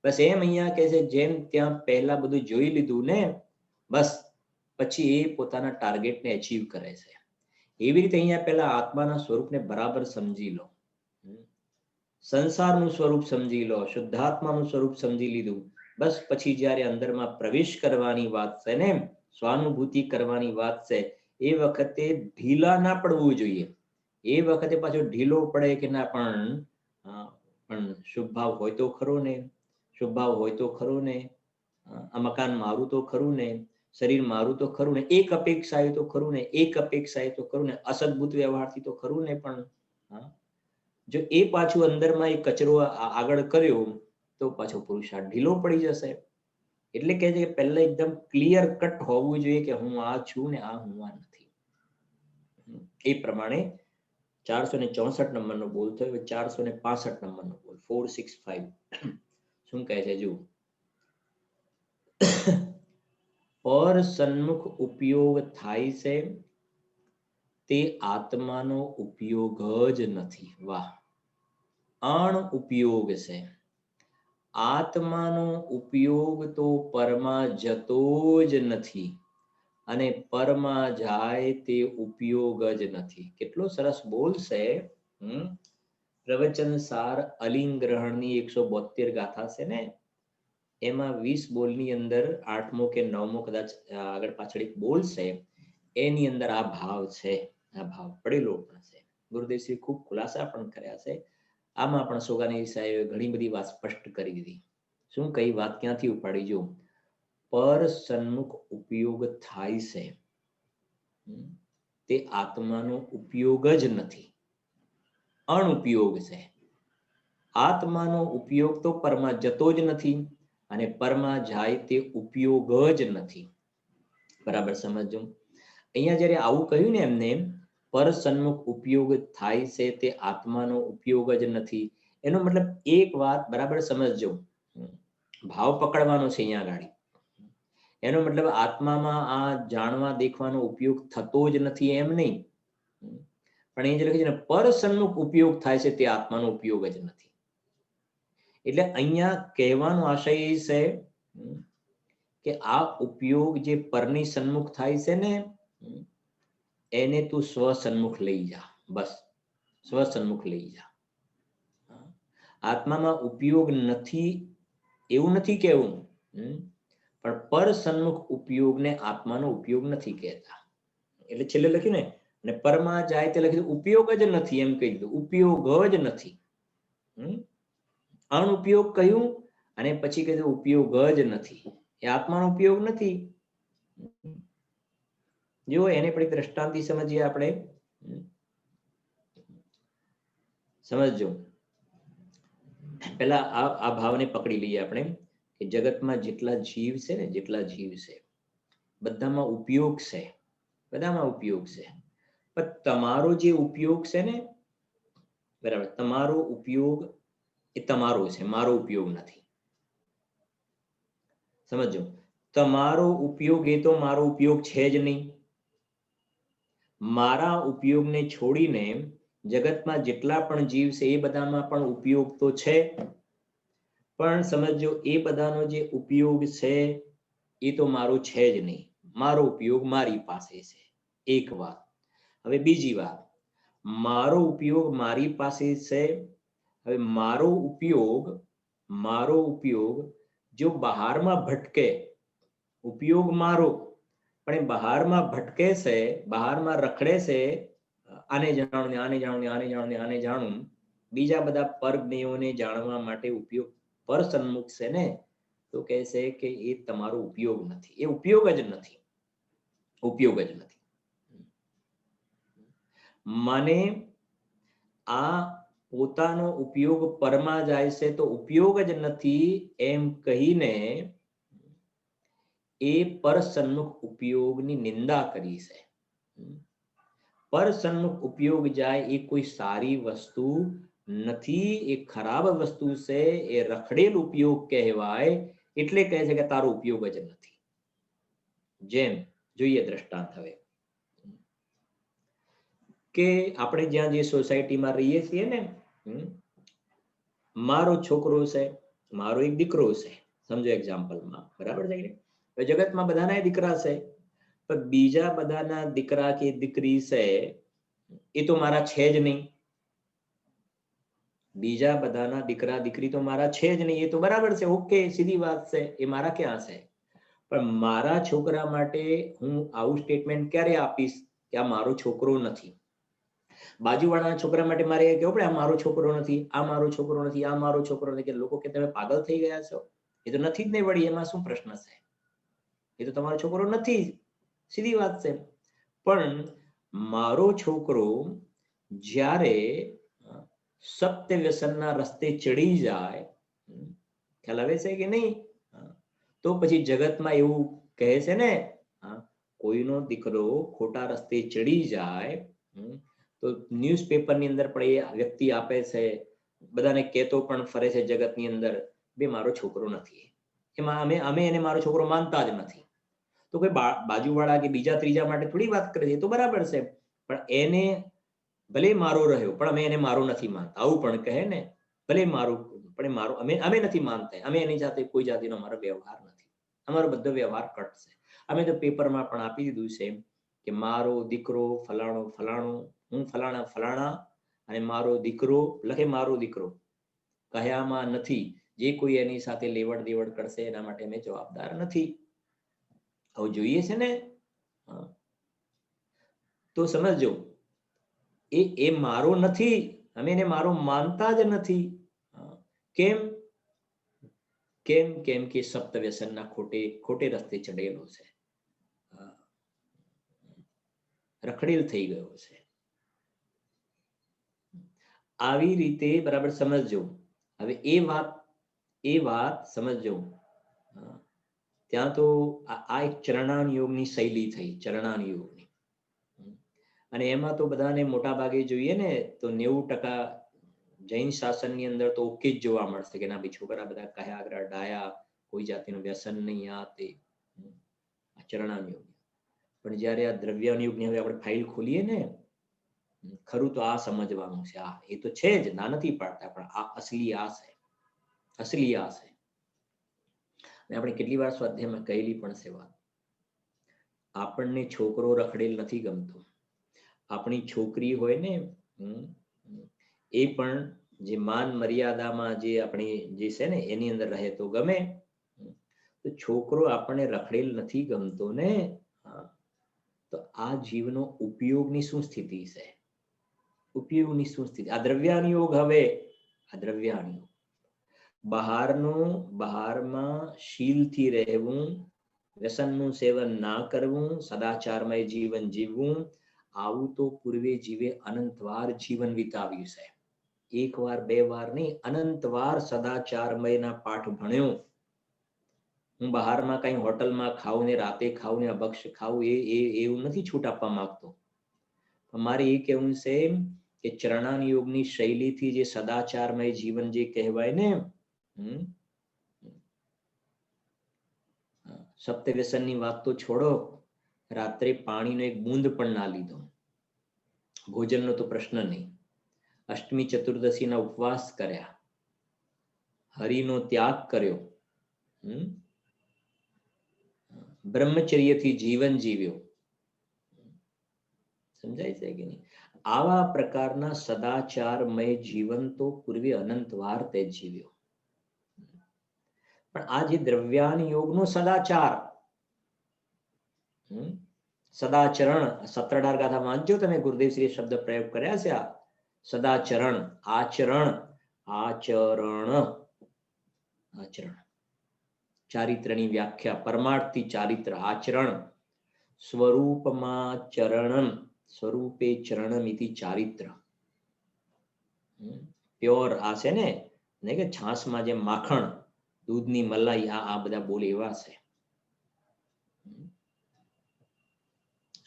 બસ એમ અહીંયા કહે છે, જેમ ત્યાં પહેલા બધું જોઈ લીધું ને, બસ પછી એ પોતાના ટાર્ગેટને અચીવ કરે છે. એવી રીતે અહીંયા પહેલા આત્માના સ્વરૂપને બરાબર સમજી લો, સંસારનું સ્વરૂપ સમજી લો, શુદ્ધાત્માનું સ્વરૂપ સમજી લીધું, બસ પછી જ્યારે અંદરમાં પ્રવેશ કરવાની વાત છે ને, સ્વાનુભૂતિ કરવાની વાત છે, એ વખતે ઢીલા ના પડવું જોઈએ. એ વખતે પાછો ઢીલો પડે કે ના, પણ શુભ ભાવ હોય તો ખરો ને, શુભ ભાવ હોય તો ખરો ને, આ મકાન મારું તો ખરું ને, શરીર મારું તો ખરું ને, એક અપેક્ષા એ તો ખરું ને, એક અપેક્ષા એ તો ખરું ને, અસદભૂત વ્યવહારથી તો ખરું ને. પણ જો એ પાછું અંદરમાં એ કચરો આગળ કર્યો તો પાછો પુરુષાર્થ ઢીલો પડી જશે. એટલે કે છે કે પહેલા એકદમ ક્લિયર કટ હોવું જોઈએ કે હું આ છું ને આ હું આ નથી. એ પ્રમાણે 464 નંબરનો બોલ થયો, 465 નંબરનો બોલ, 465 શું કહે છે જુઓ. પર સન્મુખ ઉપયોગ થાય છે તે આત્માનો ઉપયોગ જ નથી. વાહ, અણ ઉપયોગ છે. આત્માનો ઉપયોગ તો પરમાં જતો જ નથી અને પરમાં જાય તે ઉપયોગ જ નથી. કેટલો સરસ બોલ છે. પ્રવચન સાર અલિંગ ગ્રહણની 172 ગાથા છે ને, એમાં 20 બોલની અંદર 8મો કે 9મો કદાચ આગળ પાછળ એક બોલ છે, એની અંદર આ ભાવ છે, આ ભાવ પડેલો પણ છે. ગુરુદેવશ્રી ખૂબ ખુલાસા પણ કર્યા છે. આમાં પણ સોગાની સાહેબે ઘણી બધી વાત સ્પષ્ટ કરી દીધી. શું કઈ વાત ક્યાંથી ઉપાડી? જો પર સન્મુખ ઉપયોગ થાય છે તે આત્માનો ઉપયોગ જ નથી, અણુપયોગ છે. આત્માનો ઉપયોગ તો પરમાં જતો જ નથી અને પરમાં જાય તે ઉપયોગ જ નથી. બરાબર સમજો. અહીંયા જ્યારે આવું કહ્યું ને એમને, પર સન્મુખ ઉપયોગ થાય છે તે આત્માનો ઉપયોગ જ નથી, એનો મતલબ એક વાત બરાબર સમજજો, ભાવ પકડવાનો છે અહીંયા ગાડી. એનો મતલબ આત્મામાં આ જાણવા દેખવાનો ઉપયોગ થતો જ નથી એમ નહીં, પણ એ જે લખે છે ને પર સન્મુખ ઉપયોગ થાય છે તે આત્માનો ઉપયોગ જ નથી. એટલે અહીંયા કહેવાનો આશય એ છે કે આ ઉપયોગ જે પરની સન્મુખ થાય છે ને, એને તું સ્વ સન્મુખ લઈ જા. બસ સ્વ સન્મુખ લઈ જા. આત્મામાં ઉપયોગ નથી એવું નથી કહેવું, પણ પર સન્મુખ ઉપયોગને આત્માનો ઉપયોગ નથી કહેતા. એટલે છેલ્લે લખ્યું ને, અને પરમાં જાય તે લખ્યું ઉપયોગ જ નથી, એમ કહી દીધું, ઉપયોગ જ નથી. અણુપયોગ કહ્યું અને પછી કીધું ઉપયોગ જ નથી, એ આત્માનો ઉપયોગ નથી. જો એને પણ દ્રષ્ટાંતિ સમજીએ આપણે. સમજો પેલા આ ભાવને પકડી લઈએ આપણે કે જગતમાં જેટલા જીવ છે ને, જેટલા જીવ છે બધામાં ઉપયોગ છે, બધામાં ઉપયોગ છે. પણ તમારો જે ઉપયોગ છે ને, બરાબર, તમારો ઉપયોગ એ તમારો છે, મારો ઉપયોગ નથી. સમજો, તમારો ઉપયોગ એ તો મારો ઉપયોગ છે જ નહીં. મારા ઉપયોગને છોડીને જગતમાં જેટલા પણ જીવ છે એ બધામાં પણ ઉપયોગ તો છે, પણ સમજો એ બધાનો જે ઉપયોગ છે એ તો મારો છે જ નહીં. મારો ઉપયોગ મારી પાસે છે, એક વાત. હવે બીજી વાત, મારો ઉપયોગ મારી પાસે છે. હવે મારો ઉપયોગ જો બહારમાં ભટકે, ઉપયોગ મારો પણ એ બહારમાં ભટકે છે, બહારમાં રખડે છે, આને જાણું ને આને જાણું ને આને જાણું ને આને જાણું, બીજા બધા પરજ્ઞેયોને જાણવા માટે ઉપયોગ પર સન્મુખ છે ને, તો કહે છે કે એ તમારો ઉપયોગ નથી, એ ઉપયોગ જ નથી, ઉપયોગ જ નથી. મને આ પોતાનો ઉપયોગ પરમાં જાય છે તો ઉપયોગ જ નથી એમ કહીને એ પર સન્મુખ ઉપયોગની નિંદા કરી છે. પર સન્મુખ ઉપયોગ જાય એ કોઈ સારી વસ્તુ નથી, એ ખરાબ વસ્તુ છે, એ રખડેલ ઉપયોગ કહેવાય. એટલે કહે છે કે તારો ઉપયોગ જ નથી. જેમ જોઈએ દ્રષ્ટાંત હવે કે આપણે જ્યાં જે સોસાયટીમાં રહીએ છીએ ને, મારો છોકરો છે, મારો એક દીકરો છે, સમજો એક્ઝામ્પલમાં, બરાબર છે કે જગતમાં બધાના દીકરા છે, પણ બીજા બધાના દીકરા કે દીકરી છે એ તો મારા છે જ નહીં. બીજા બધાના દીકરા દીકરી તો મારા છે જ નહીં, એ તો બરાબર છે, ઓકે, સીધી વાત છે, એ મારા ક્યાં છે. પણ મારા છોકરા માટે હું આવું સ્ટેટમેન્ટ ક્યારે આપીશ કે આ મારો છોકરો નથી. બાજુવાળાના છોકરા માટે મારે કહેવું પડે આ મારો છોકરો નથી, આ મારો છોકરો નથી, આ મારો છોકરો નથી. કે લોકો કે તમે પાગલ થઈ ગયા છો, એ તો નથી જ નહીં, વળી એમાં શું પ્રશ્ન છે, એ તો તમારો છોકરો નથી, સીધી વાત છે. પણ મારો છોકરો જ્યારે સત્ય વ્યસનના રસ્તે ચડી જાય, ખ્યાલ આવે છે કે નહીં, તો પછી જગતમાં એવું કહે છે ને, કોઈનો દીકરો ખોટા રસ્તે ચડી જાય તો ન્યૂઝપેપરની અંદર પણ એ વ્યક્તિ આપે છે, બધાને કહેતો પણ ફરે છે જગતની અંદર, બે મારો છોકરો નથી, એમાં અમે એને મારો છોકરો માનતા જ નથી. તો કોઈ બાજુવાળા કે બીજા ત્રીજા માટે થોડી વાત કરે છે, તો બરાબર છે, પણ એને ભલે મારો રહ્યો પણ અમે એને મારો નથી માનતા, આવું પણ કહે ને, ભલે મારું પણ મારો અમે નથી માનતા, અમે એની સાથે કોઈ જાતિનો અમારો વ્યવહાર નથી, અમારો બધો વ્યવહાર કટ છે. અમે તો પેપરમાં પણ આપી દીધું છે કે મારો દીકરો ફલાણો ફલાણો, હું ફલાણા ફલાણા, અને મારો દીકરો લખે મારો દીકરો, કહ્યામાં નથી, જે કોઈ એની સાથે લેવડ દેવડ કરશે એના માટે અમે જવાબદાર નથી. આવું જોઈએ છે ને. તો સમજો એ મારો નથી, અમે એને મારો માનતા જ નથી. કેમ? કેમ કેમ કે સપ્ત વ્યસનના ખોટે રસ્તે ચડેલો છે, રખડેલ થઈ ગયો છે. આવી રીતે બરાબર સમજજો. હવે એ વાત સમજજો. ત્યાં તો આ એક ચરણાન યોગની શૈલી થઈ, ચરણાન યોગની. અને એમાં તો બધાને મોટા ભાગે જોઈએ ને તો 90% જૈન શાસનની અંદર તો ઓકે જ જોવા મળશે કે ના ભાઈ છોકરા બધા કયા આગળ ડાયા, કોઈ જાતિનું વ્યસન નહીં, આ તે ચરણાન યોગ. પણ જ્યારે આ દ્રવ્યાન યોગની હવે આપણે ફાઇલ ખોલીએ ને, ખરું તો આ સમજવાનું છે, આ એ તો છે જ, ના નથી પાડતા, પણ આ અસલી આ છે, અસલી આ છે. આપણે કેટલી વાર સ્વાધ્યાયમાં કહેલી પણ છે વાત, આપણને છોકરો રખડેલ નથી ગમતો, આપણી છોકરી હોય ને એ પણ જે માન મર્યાદામાં જે આપણી જે છે ને એની અંદર રહે તો ગમે. તો છોકરો આપણને રખડેલ નથી ગમતો ને, તો આ જીવનો ઉપયોગની શું સ્થિતિ છે, ઉપયોગની શું સ્થિતિ. આ દ્રવ્યાન યોગ, હવે આ દ્રવ્યાન યોગ, બહારમાં શીલથી રહેવું, વ્યસનનું સેવન ના કરવું, સદાચારમય જીવન જીવવું, આવું તો પૂર્વે જીવે અનંતવાર જીવન વિતાવ્યું છે. એક વાર બે વાર નહીં, અનંતવાર સદાચારમયના પાઠ ભણ્યો. હું બહારમાં કઈ હોટલમાં ખાઉં ને રાતે ખાઉં ને અભક્ષ ખાઉં એવું નથી છૂટ આપવા માંગતો. મારે એ કહેવું છે કે ચરણાન યોગની શૈલીથી જે સદાચારમય જીવન જે કહેવાય ને, સપ્ત વ્યસનની વાત તો છોડો, રાત્રે પાણીનો એક બૂંદ પણ ના લીધો, ભોજનનો તો પ્રશ્ન નહીં, અષ્ટમી ચતુર્દશીના ઉપવાસ કર્યા, હરિનો ત્યાગ કર્યો, બ્રહ્મચર્યથી જીવન જીવ્યો. સમજાય છે કે નહીં? આવા પ્રકારના સદાચારમય જીવન તો પૂર્વે અનંતવાર તે જીવ્યો. પણ આ જે દ્રવ્યાન યોગનો સદાચાર, સદાચરણ, 17 ગાથા વાંચજો તમે, ગુરુદેવશ્રીએ શબ્દ પ્રયોગ કર્યા છે. આ સદાચરણ, આચરણ, આચરણ, આચરણ, ચારિત્રની વ્યાખ્યા, પરમાર્થી ચારિત્ર, આચરણ, સ્વરૂપમાં ચરણમ, સ્વરૂપે ચરણમ ઇતિ ચારિત્ર. પ્યોર આ છે ને કે છાશમાં જે માખણ, દૂધની મલાઈ, આ બધા બોલ એવા છે.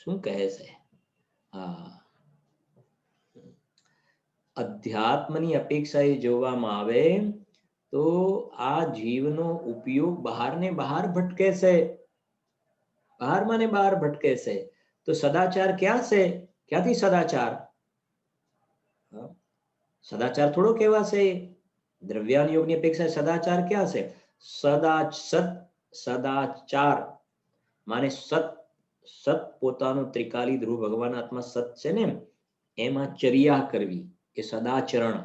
શું કહે છે? હા, અધ્યાત્મની અપેક્ષાએ જોવામાં આવે તો આ જીવનો ઉપયોગ બહાર ને બહાર ભટકે છે, બહારમાં ને બહાર ભટકે છે. તો સદાચાર ક્યાં છે? ક્યાંથી સદાચાર? સદાચાર થોડો કેવા છે? દ્રવ્યાન યોગની અપેક્ષા સદાચાર ક્યાં છે? સદાચાર માને સત પોતાનું ત્રિકાલી ધ્રુવ ભગવાન આત્મા સત છે ને, એમાં ચર્યા કરવી એ સદાચરણ.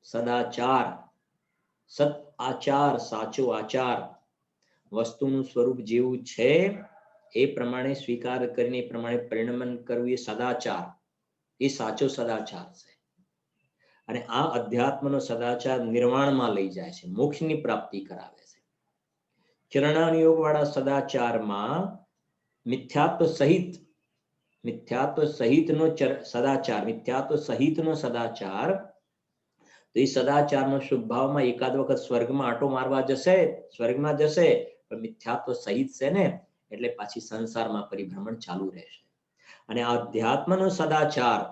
સદાચાર, સત આચાર, સાચો આચાર, વસ્તુનું સ્વરૂપ જેવું છે એ પ્રમાણે સ્વીકાર કરીને એ પ્રમાણે પરિણમન કરવું એ સદાચાર, એ સાચો સદાચાર છે. અને આ અધ્યાત્મનો સદાચાર નિર્વાણમાં લઈ જાય છે, મોક્ષની પ્રાપ્તિ કરાવે છે. ચરણાનુયોગ વાળા સદાચારમાં મિથ્યાત્વ સહિતનો સદાચાર, મિથ્યાત્વ સહિતનો સદાચાર, તો એ સદાચારનો શુભ ભાવમાં એકાદ વખત સ્વર્ગમાં આંટો મારવા જશે, સ્વર્ગમાં જશે, પણ મિથ્યાત્વ સહિત છે ને, એટલે પાછી સંસારમાં પરિભ્રમણ ચાલુ રહેશે. અને આ અધ્યાત્મનો સદાચાર,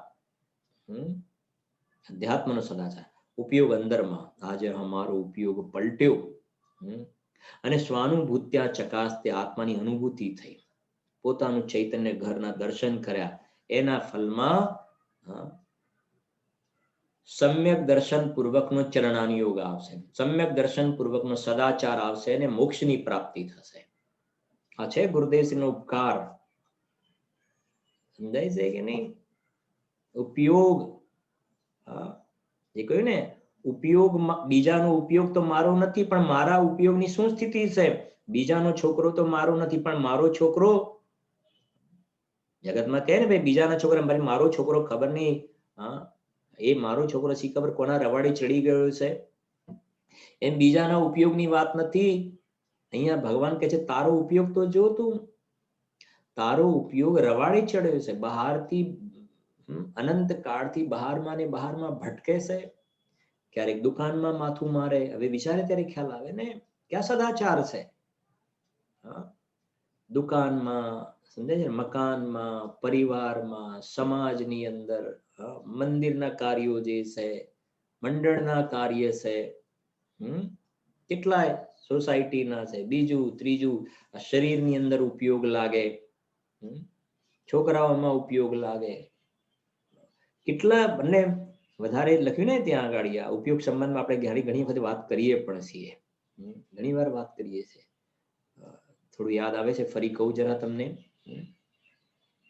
અધ્યાત્મનો સદાચાર ઉપયોગ અંદરમાં, આજે અમારો ઉપયોગ પલટ્યો અને સ્વાનુભૂત્યા ચકાસતે આત્માની અનુભૂતિ થઈ, પોતાનું ચૈતન્ય ઘરના દર્શન કર્યા, એના ફલમાં સમ્યક દર્શન પૂર્વકનો ચરણાનુયોગ આવશે, સમ્યક દર્શન પૂર્વકનો સદાચાર આવશે અને મોક્ષની પ્રાપ્તિ થશે. આ છે ગુરુદેવશ્રીનો ઉપકાર. સમજાય છે કે નહીં? ઉપયોગ, એ કહ્યું ને, ઉપયોગ, બીજાનો ઉપયોગ તો મારો નથી, પણ મારા ઉપયોગની શું સ્થિતિ છે? બીજાનો છોકરો તો મારો નથી, પણ મારો છોકરો, જગતમાં કહે ને ભાઈ બીજાના છોકરા, મારો છોકરો ખબર નહીં, એ મારો છોકરો સી ખબર કોના રવાડે ચડી ગયો છે. એમ બીજાના ઉપયોગની વાત નથી. અહીંયા ભગવાન કહે છે તારો ઉપયોગ તો જો, તું તારો ઉપયોગ રવાડે ચડ્યો છે, બહારથી અનંત કાળથી બહારમાં ને બહારમાં ભટકે છે. ક્યારેક દુકાનમાં માથું મારે, હવે વિચારે ત્યારે ખ્યાલ આવે ને ક્યાં સદાચાર છે. દુકાનમાં, સમજાય છે, મકાનમાં, પરિવારમાં, સમાજની અંદર, મંદિરના કાર્યો જે છે, મંડળના કાર્ય છે, કેટલાય સોસાયટીના છે, બીજું ત્રીજું, શરીરની અંદર ઉપયોગ લાગે, છોકરાઓમાં ઉપયોગ લાગે. કેટલા બંને વધારે લખ્યું ને ત્યાં આગળ આ ઉપયોગ સંબંધમાં આપણે ઘણી વખત વાત કરીએ પણ છીએ, ઘણી વાર વાત કરીએ છીએ. થોડું યાદ આવે છે, ફરી કહું જરા તમને.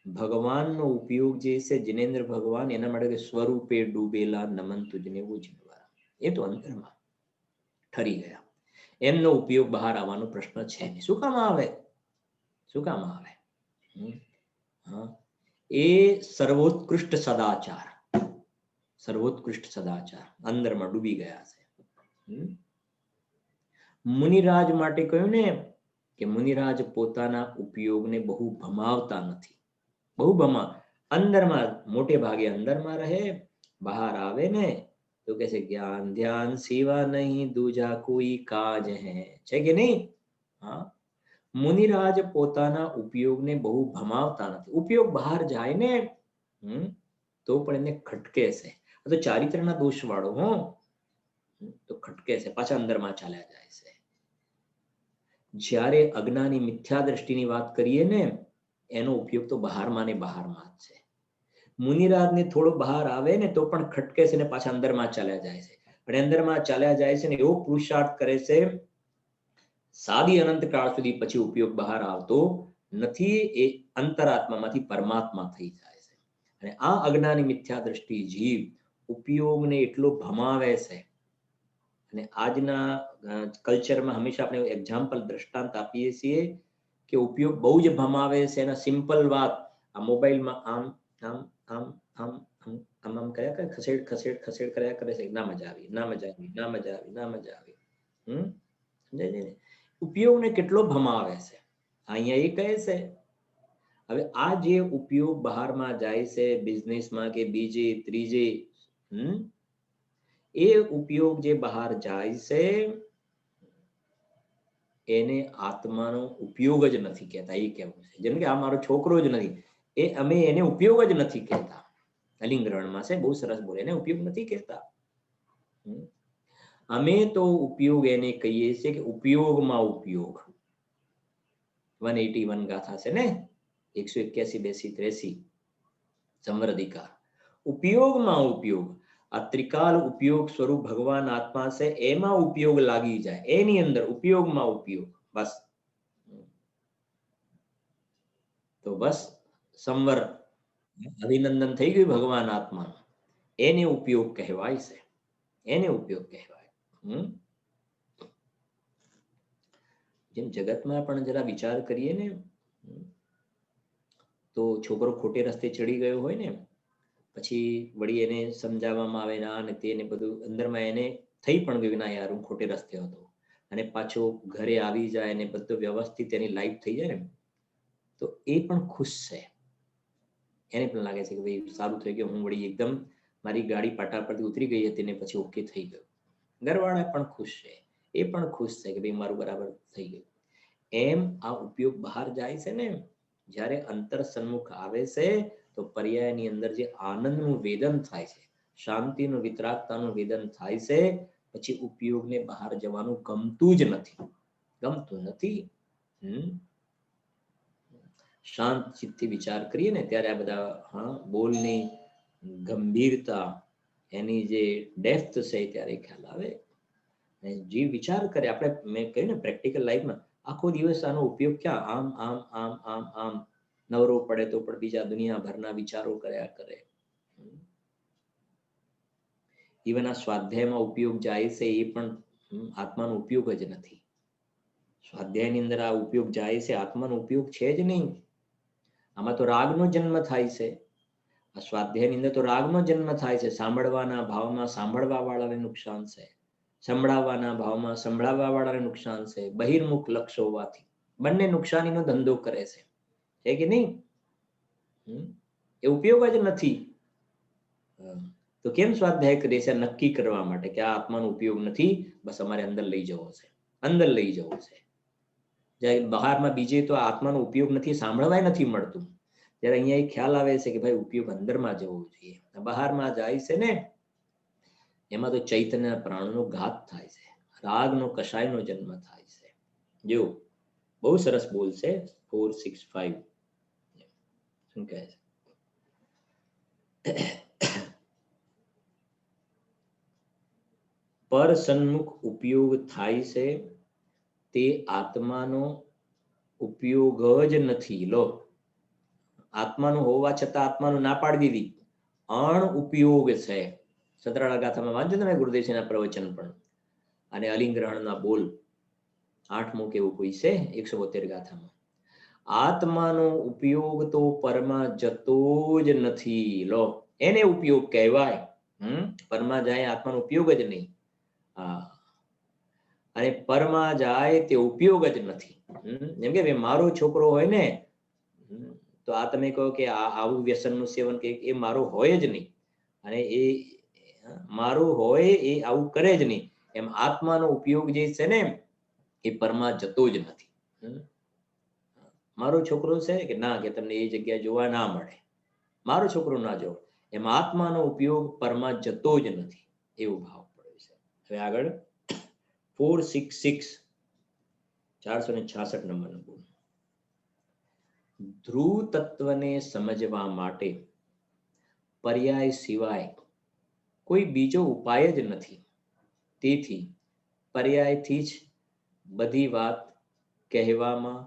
ભગવાનનો ઉપયોગ જે છે, જિનેન્દ્ર ભગવાન, એના માટે સ્વરૂપે ડૂબેલા નમન તુજને ઉજવારા, એ તો અંદરમાં ઠરી ગયા. એમનો ઉપયોગ બહાર આવવાનો પ્રશ્ન છે નહીં. શું કામ આવે? શું કામ આવે? એ સર્વોત્કૃષ્ટ સદાચાર, સર્વોત્કૃષ્ટ સદાચાર અંદરમાં ડૂબી ગયા છે. મુનિરાજ માટે કહ્યું ને કે મુનિરાજ પોતાના ઉપયોગને બહુ ભમાવતા નથી. બહુ અંદરમાં, મોટે ભાગે અંદરમાં રહે, બહાર આવે ને તો કે છે જ્ઞાન ધ્યાન સેવા નહીં દૂજા કોઈ કાજ હે, છે કે નહીં? મુનિરાજ પોતાના ઉપયોગને બહુ ભમાવતા નથી. ઉપયોગ બહાર જાય ને તો પણ એને ખટકે છે. તો ચારિત્રના દોષ વાળો તો ખટકે છે, પાછા અંદરમાં ચાલ્યા જાય છે. જ્યારે અજ્ઞાની મિથ્યા દ્રષ્ટિની વાત કરીએ ને, એનો ઉપયોગ તો બહારમાં ને બહારમાં જ છે. મુનિરાજને થોડો બહાર આવે ને તો પણ ખટકે છે ને પાછા અંદરમાં ચાલ્યા જાય છે. અને અંદરમાં ચાલ્યા જાય છે ને એવો પુરુષાર્થ કરે છે, સાદી અનંત કાળ સુધી પછી ઉપયોગ બહાર આવતો નથી. એ અંતરાત્મામાંથી પરમાત્મા થઈ જાય છે. અને આ અજ્ઞાની મિથ્યા દ્રષ્ટિ જીવ ઉપયોગને એટલો ભમાવે છે. અને આજના કલ્ચરમાં હંમેશા આપણે એક્ઝામ્પલ, દ્રષ્ટાંત આપીએ છીએ કે ઉપયોગ બહુ જ ભમાવે છે. એના સિમ્પલ વાત, આ મોબાઈલમાં આમ આમ આમ આમ આમ આમ કર્યા કરે, ખસેડ ખસેડ ખસેડ કર્યા કરે છે. ના મજા આવી, ના મજા આવી, ના મજા આવી, ના મજા આવી. સમજાય છે ને? ઉપયોગને કેટલો ભમાવે છે અહીંયા એ કહે છે. હવે આ જે ઉપયોગ બહારમાં જાય છે, બિઝનેસમાં કે બીજે ત્રીજે, એ ઉપયોગ જે બહાર જાય છે એને આત્માનો ઉપયોગ જ નથી કહેતા, એ કહેવું છે. જેમ કે આ મારો છોકરો જ નથી, એ અમે એને ઉપયોગ જ નથી કહેતા. અલિંગ્રહણમાં છે, બહુ સરસ બોલે, એને ઉપયોગ નથી કહેતા. અમે તો ઉપયોગ એને કહીએ છીએ કે ઉપયોગમાં ઉપયોગ. 181 ગાથા છે ને, 181, 82, 83 સંવર્ધિકા. ઉપયોગમાં ઉપયોગ, આ ત્રિકાલ ઉપયોગ સ્વરૂપ ભગવાન આત્મા છે, એમાં ઉપયોગ લાગી જાય, એની અંદર ઉપયોગમાં ઉપયોગ. બસ તો બસ સંવર અભિનંદન થઈ ગયું ભગવાન આત્મા, એને ઉપયોગ કહેવાય છે, એને ઉપયોગ કહેવાય. જેમ જગતમાં પણ જરા વિચાર કરીએ ને, તો છોકરો ખોટે રસ્તે ચડી ગયો હોય ને, પછી વળી એને સમજાવવામાં આવે ના ને તેને બધું અંદરમાં એને થઈ પણ ગયું ના યાર હું ખોટે રસ્તે હતો, અને પાછો ઘરે આવી જાય અને બધું વ્યવસ્થિત એની લાઈફ થઈ જાય ને, તો એ પણ ખુશ છે. એને પણ લાગે છે કે ભાઈ સારું થઈ ગયું, હું વળી એકદમ મારી ગાડી પાટા પરથી ઉતરી ગઈ હતી ને પછી ઓકે થઈ ગયું. ઘરવાળા પણ ખુશ છે, એ પણ ખુશ છે કે ભાઈ મારું બરાબર થઈ ગયું. એમ આ ઉપયોગ બહાર જાય છે ને, જ્યારે અંતર સન્મુખ આવે છે તો પર્યાયની અંદર જે આનંદનું વેદન થાય છે, શાંતિનું વિતરાગતાનું વેદન થાય છે, પછી ઉપયોગને બહાર જવાનું ગમતું જ નથી, ગમતું નથી. શાંત ચિત્તથી વિચાર કરીએ ને ત્યારે આ બધા બોલની ગંભીરતા, એની જે ડેપ્થ છે ત્યારે ખ્યાલ આવે. જે વિચાર કરે, આપણે મેં કહ્યું ને પ્રેક્ટિકલ લાઈફમાં આખો દિવસ આનો ઉપયોગ ક્યાં, આમ આમ આમ આમ આમ, નવરો પડે તો પણ બીજા દુનિયાભરના વિચારો કર્યા કરે. ઇવન આ સ્વાધ્યાયમાં ઉપયોગ જાય છે એ પણ આત્માનો ઉપયોગ જ નથી. સ્વાધ્યાયની અંદર આ ઉપયોગ જાય છે, આત્માનો ઉપયોગ છે જ નહીં. આમાં તો રાગનો જન્મ થાય છે. આ સ્વાધ્યાયની અંદર તો રાગનો જન્મ થાય છે. સાંભળવાના ભાવમાં સાંભળવા વાળાને નુકસાન છે, સંભળાવવાના ભાવમાં સંભળાવવા વાળાને નુકસાન છે. બહિર્મુખ લક્ષ્ય હોવાથી બંને નુકસાનીનો ધંધો કરે છે કે નહીં? એ ઉપયોગ જ નથી. તો કેમ સ્વાધ્યાય કરીએ છીએ? નક્કી કરવા માટે કે આ આત્માનો ઉપયોગ નથી, બસ અમારે અંદર લઈ જવો છે, અંદર લઈ જવો છે. જ્યારે બહારમાં બીજે તો આત્માનો ઉપયોગ નથી, સાંભળવાય નથી મળતું, ત્યારે અહીંયા એક ખ્યાલ આવે છે કે ભાઈ ઉપયોગ અંદરમાં જવો જોઈએ. બહારમાં જાય છે ને એમાં તો ચૈતન્ય પ્રાણનો ઘાત થાય છે, રાગનો કષાયનો જન્મ થાય છે. જો બહુ સરસ બોલ છે 465. શું કહે છે? પર સન્મુખ ઉપયોગ થાય છે તે આત્માનો ઉપયોગ જ નથી. લો, આત્માનું હોવા છતાં આત્માનું ના પાડી દીધી, અણ ઉપયોગ છે. સતરાળા ગાથામાં વાંચો તમે ગુરુદેવજીના પ્રવચન પણ, અને અલિંગ્રહણના બોલ 8મું કેવું કોઈ છે 172 ગાથામાં. આત્માનો ઉપયોગ તો પરમાં જતો જ નથી. લો, એને ઉપયોગ કહેવાય. પરમાં જાય આત્માનો ઉપયોગ જ નહીં. અને પરમાં જાય તે ઉપયોગ જ નથી. જેમ કે મારો છોકરો હોય ને, તો આ તમે કહો કે આવું વ્યસનનું સેવન કે એ મારો હોય જ નહીં, અને એ મારું હોય એ આવું કરે જ નહીં. એમ આત્માનો ઉપયોગ જે છે ને એ પરમાં જતો જ નથી. મારો છોકરો છે કે ના, કે તમને એ જગ્યા જોવા ના મળે, મારો છોકરો ના જોવો, એમ આત્માનો ઉપયોગ પરમાં જતો જ નથી, એવું ભાવ પડે છે. હવે આગળ 466 466 નંબરનો બોલ. ધ્રુવ તત્વને સમજવા માટે પર્યાય સિવાય કોઈ બીજો ઉપાય જ નથી. તેથી પર્યાયથી જ બધી વાત કહેવામાં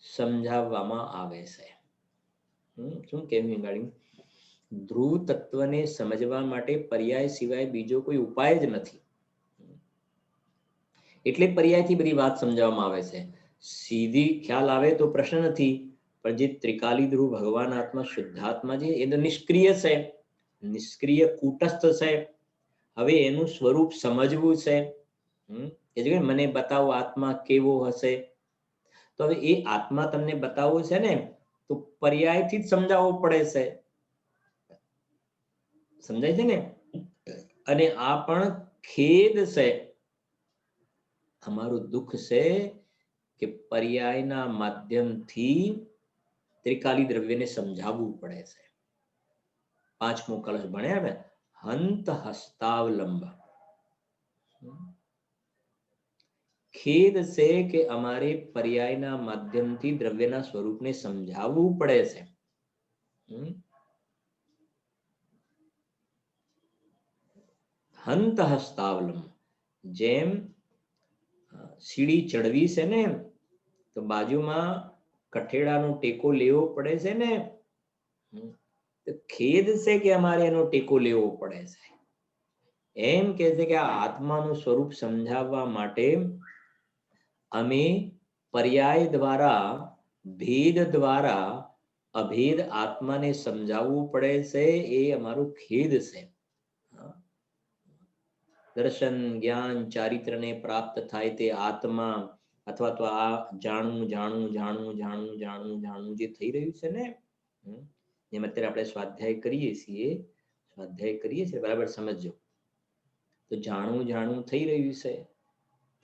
સમજાવવામાં આવે છે. શું કહેવું ગાડી? ધ્રુવ તત્વને સમજવા માટે પર્યાય સિવાય બીજો કોઈ ઉપાય જ નથી, એટલે પર્યાયથી બધી વાત સમજાવવામાં આવે છે. સીધી ખ્યાલ આવે તો પ્રશ્ન નથી, પણ જે ત્રિકાલી ધ્રુવ ભગવાન આત્મા શુદ્ધાત્મા છે એ તો નિષ્ક્રિય છે, નિષ્ક્રિય કૂટસ્થ છે. હવે એનું સ્વરૂપ સમજવું છે. કે મને બતાવો આત્મા કેવો હશે. તો હવે એ આત્મા તમને બતાવવો છે ને, તો પર્યાયથી જ સમજાવવો પડે છે. સમજાય છે ને? અને આ પણ ખેદ છે, અમારું દુઃખ છે કે પર્યાયના માધ્યમથી ત્રિકાલી દ્રવ્યને સમજાવવું પડે છે. પાંચમો કલશ ભણ્યા ને, હંત હસ્તાવલંબ. ખેદ છે કે અમારે પર્યાયના માધ્યમથી દ્રવ્યના સ્વરૂપને સમજાવવું પડે છે. હંત હસ્તાવલંબ, જેમ સીડી ચડવી છે ને તો બાજુમાં કઠેડાનો ટેકો લેવો પડે છે ને, તો ખેદ છે કે અમારે એનો ટેકો લેવો પડે છે. એમ કે છે કે આ આત્માનું સ્વરૂપ સમજાવવા માટે અમે પર્યાય દ્વારા, ભેદ દ્વારા અભેદ આત્માને સમજાવવું પડે છે. એ અમારું ખેદ છે. દર્શન, જ્ઞાન, ચારિત્રને પ્રાપ્ત થાય તે આત્મા, અથવા તો આ જાણવું જાણવું જાણવું જાણવું જાણવું જાણવું જે થઈ રહ્યું છે ને, જેમ અત્યારે આપણે સ્વાધ્યાય કરીએ છીએ, બરાબર સમજો. તો જાણવું જાણવું થઈ રહ્યું છે,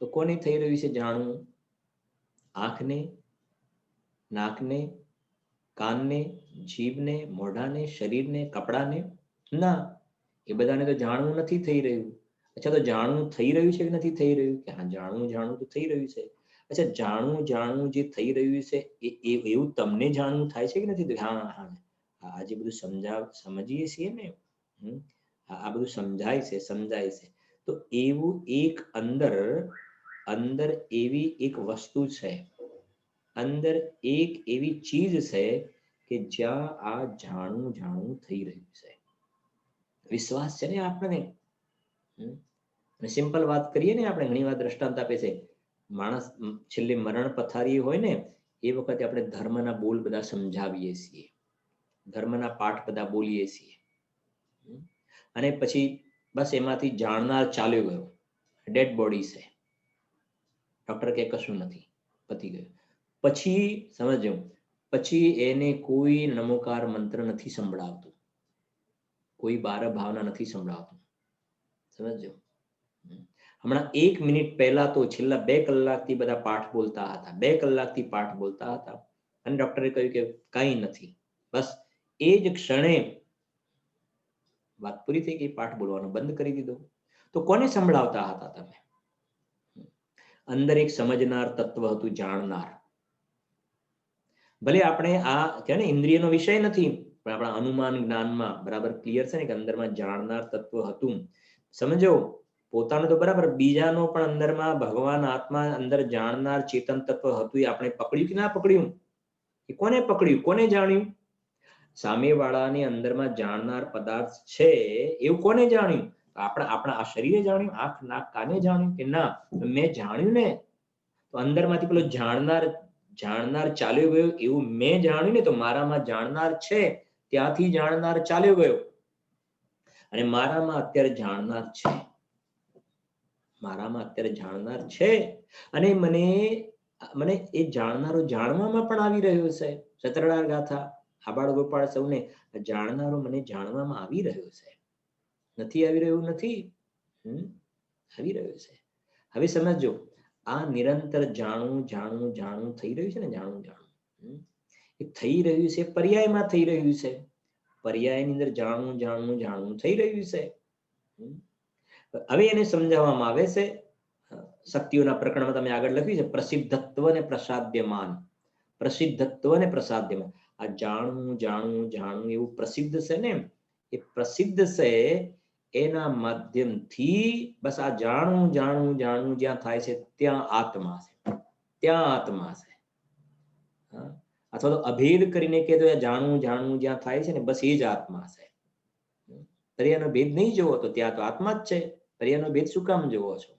તો કોને થઈ રહ્યું છે જાણવું? આંખને, નાકને, કાનને, જીભને, મોઢાને, શરીરને, કપડાને? ના, એ બધાને તો જાણવું નથી થઈ રહ્યું. અચ્છા, તો જાણવું થઈ રહ્યું છે કે નથી થઈ રહ્યું? કે હા, જાણવું જાણવું તો થઈ રહ્યું છે. અચ્છા, જાણવું જાણવું જે થઈ રહ્યું છે એવું તમને જાણવું થાય છે કે નથી? હા હા, આ જે બધું સમજીએ છીએ ને, આ બધું સમજાય છે. તો એવું એક અંદર એવી એક વસ્તુ છે, અંદર એક એવી ચીજ છે કે જ્યાં આ જાણવું જાણવું થઈ રહ્યું છે. વિશ્વાસ છે ને આપણને? સિમ્પલ વાત કરીએ ને, આપણે ઘણી વાર દ્રષ્ટાંત આપે છે. માણસ છેલ્લે મરણ પથારી હોય ને, એ વખતે આપણે ધર્મના બોલ બધા સમજાવીએ છીએ, ધર્મના પાઠ બધા બોલીએ છીએ, અને પછી બસ એમાંથી જાણનાર ચાલ્યો ગયો, ડેડ બોડી છે, ડોક્ટર કે કશું નથી, પતી ગયું. પછી સમજો, પછી એને કોઈ નમોકાર મંત્ર નથી સંભળાવતું, કોઈ બાર ભાવના નથી સંભળાવતું. સમજો, હમણાં 1 મિનિટ પહેલા તો છેલ્લા 2 કલાકથી બધા પાઠ બોલતા હતા, 2 કલાકથી પાઠ બોલતા હતા, અને ડોક્ટરે કહ્યું કે કઈ નથી. બસ એ જ ક્ષણે વાત પૂરી થઈ ગઈ, પાઠ બોલવાનો બંધ કરી દીધો. તો કોને સંભળાવતા હતા તમે? અંદર એક સમજનાર તત્વ હતું, જાણનાર. ભલે આપણે આ કે ને ઇન્દ્રિયનો વિષય નથી, પણ આપણા અનુમાન જ્ઞાનમાં બરાબર ક્લિયર છે ને કે અંદરમાં જાણનાર તત્વ હતું. સમજો, પોતાનું તો બરાબર, બીજાનો પણ અંદરમાં ભગવાન આત્મા અંદર જાણનાર ચેતન તત્વ હતું. એ આપણે પકડ્યું કે ના પકડ્યું? એ કોને પકડ્યું, કોને જાણ્યું? સામેવાળાની અંદરમાં જાણનાર પદાર્થ છે એવું કોને જાણ્યું? આપણા આ શરીરે જાણ્યું, આંખ નાક કાને જાણ્યું? કે ના, મેં જાણ્યું ને. તો અંદરમાંથી પેલો જાણનાર ચાલ્યો ગયો એવું મેં જાણ્યું ને, તો મારામાં જાણનાર છે, ત્યાંથી જાણનાર ચાલ્યો ગયો, અને મારામાં અત્યારે જાણનાર છે, મારામાં અત્યારે જાણનાર છે. અને મને એ જાણનારો જાણવામાં પણ આવી રહ્યો છે. સતરડા ગાથા, આબાળ ગોપાળ સૌને જાણનારો મને જાણવામાં આવી રહ્યો છે. નથી આવી રહ્યું? નથી, આવી રહ્યો છે. હવે સમજો, આ નિરંતર જાણવું જાણવું જાણવું થઈ રહ્યું છે ને, જાણવું જાણવું એ થઈ રહ્યું છે, પર્યાયમાં થઈ રહ્યું છે. પર્યાયની અંદર જાણવું જાણવું જાણવું થઈ રહ્યું છે. હવે એને સમજાવવામાં આવે છે શક્તિઓના પ્રકરણમાં. તમે આગળ લખ્યું છે પ્રસિદ્ધત્વ અને પ્રસાદ્યમાન. પ્રસિદ્ધત્વ અને પ્રસાદ્યમાન, આ જાણવું જાણવું જાણવું એવું પ્રસિદ્ધ છે ને, એ પ્રસિદ્ધ છે એના માધ્યમથી બસ આ જાણવું જાણવું જાણવું જ્યાં થાય છે ત્યાં આત્મા છે, ત્યાં આત્મા છે. અથવા તો અભેદ કરીને કે તો જાણવું જાણવું જ્યાં થાય છે ને, બસ એ જ આત્મા છે. પર્યાયનો ભેદ નહીં જોવો તો ત્યાં તો આત્મા જ છે. પર્યાયનો ભેદ શું કામ જોવો છો?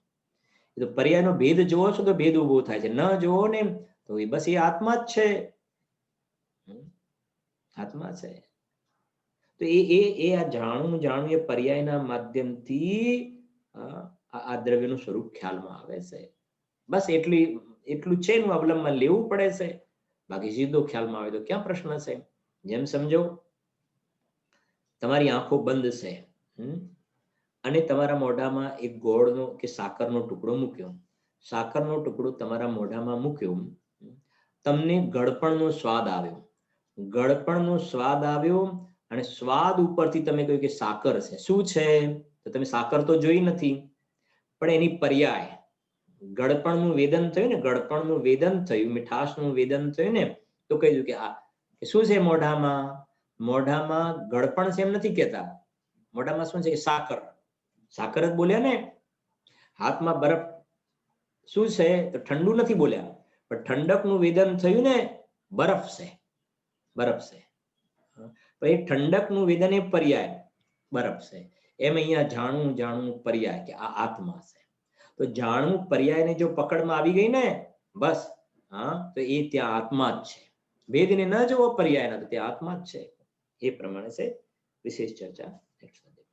એ તો પર્યાયનો ભેદ જોવો છો તો ભેદ ઉભો થાય છે. ન જોવો ને તો બસ એ આત્મા જ છે, આત્મા છે. તો એ આ જાણવું જાણવું એ પર્યાયના માધ્યમથી આ દ્રવ્યનું સ્વરૂપ ખ્યાલમાં આવે છે. બસ એટલું છે એનું અવલંબન લેવું પડે છે. બાકી સીધો ખ્યાલમાં આવે તો ક્યાં પ્રશ્ન છે? જેમ સમજો, તમારી આંખો બંધ છે, અને તમારા મોઢામાં એક ગોળનો કે સાકરનો ટુકડો મૂક્યો, સાકરનો ટુકડો તમારા મોઢામાં મૂક્યો, તમને ગળપણનો સ્વાદ આવ્યો, ગળપણનો સ્વાદ આવ્યો અને સ્વાદ ઉપરથી તમે કહ્યું કે સાકર છે. શું છે? તો તમે સાકર તો જોઈ નથી, પણ એની પર્યાય ગળપણનું વેદન થયું ને, ગળપણનું વેદન થયું, મીઠાશનું વેદન થયું ને, તો કહ્યું કે આ શું છે મોઢામાં? મોઢામાં ગળપણ છે એમ નથી કહેતા, મોઢામાં શું છે કે સાકર. સાકર જ બોલ્યા ને. હાથમાં બરફ શું છે તો ઠંડુ નથી બોલ્યા, પણ ઠંડકનું વેદન થયું ને, બરફ છે, બરફ છે. તો એ ઠંડકનું વેદન એ પર્યાય બરફ છે. એમ અહીંયા જાણવું જાણવું પર્યાય કે આ આત્મા છે. તો જાણવું પર્યાયને જો પકડમાં આવી ગઈ ને, બસ હા, તો એ ત્યાં આત્મા જ છે. વેદને ન જોવો પર્યાયના, તો ત્યાં આત્મા જ છે. એ પ્રમાણે છે. વિશેષ ચર્ચા નેક્સ્ટ સન્ડે.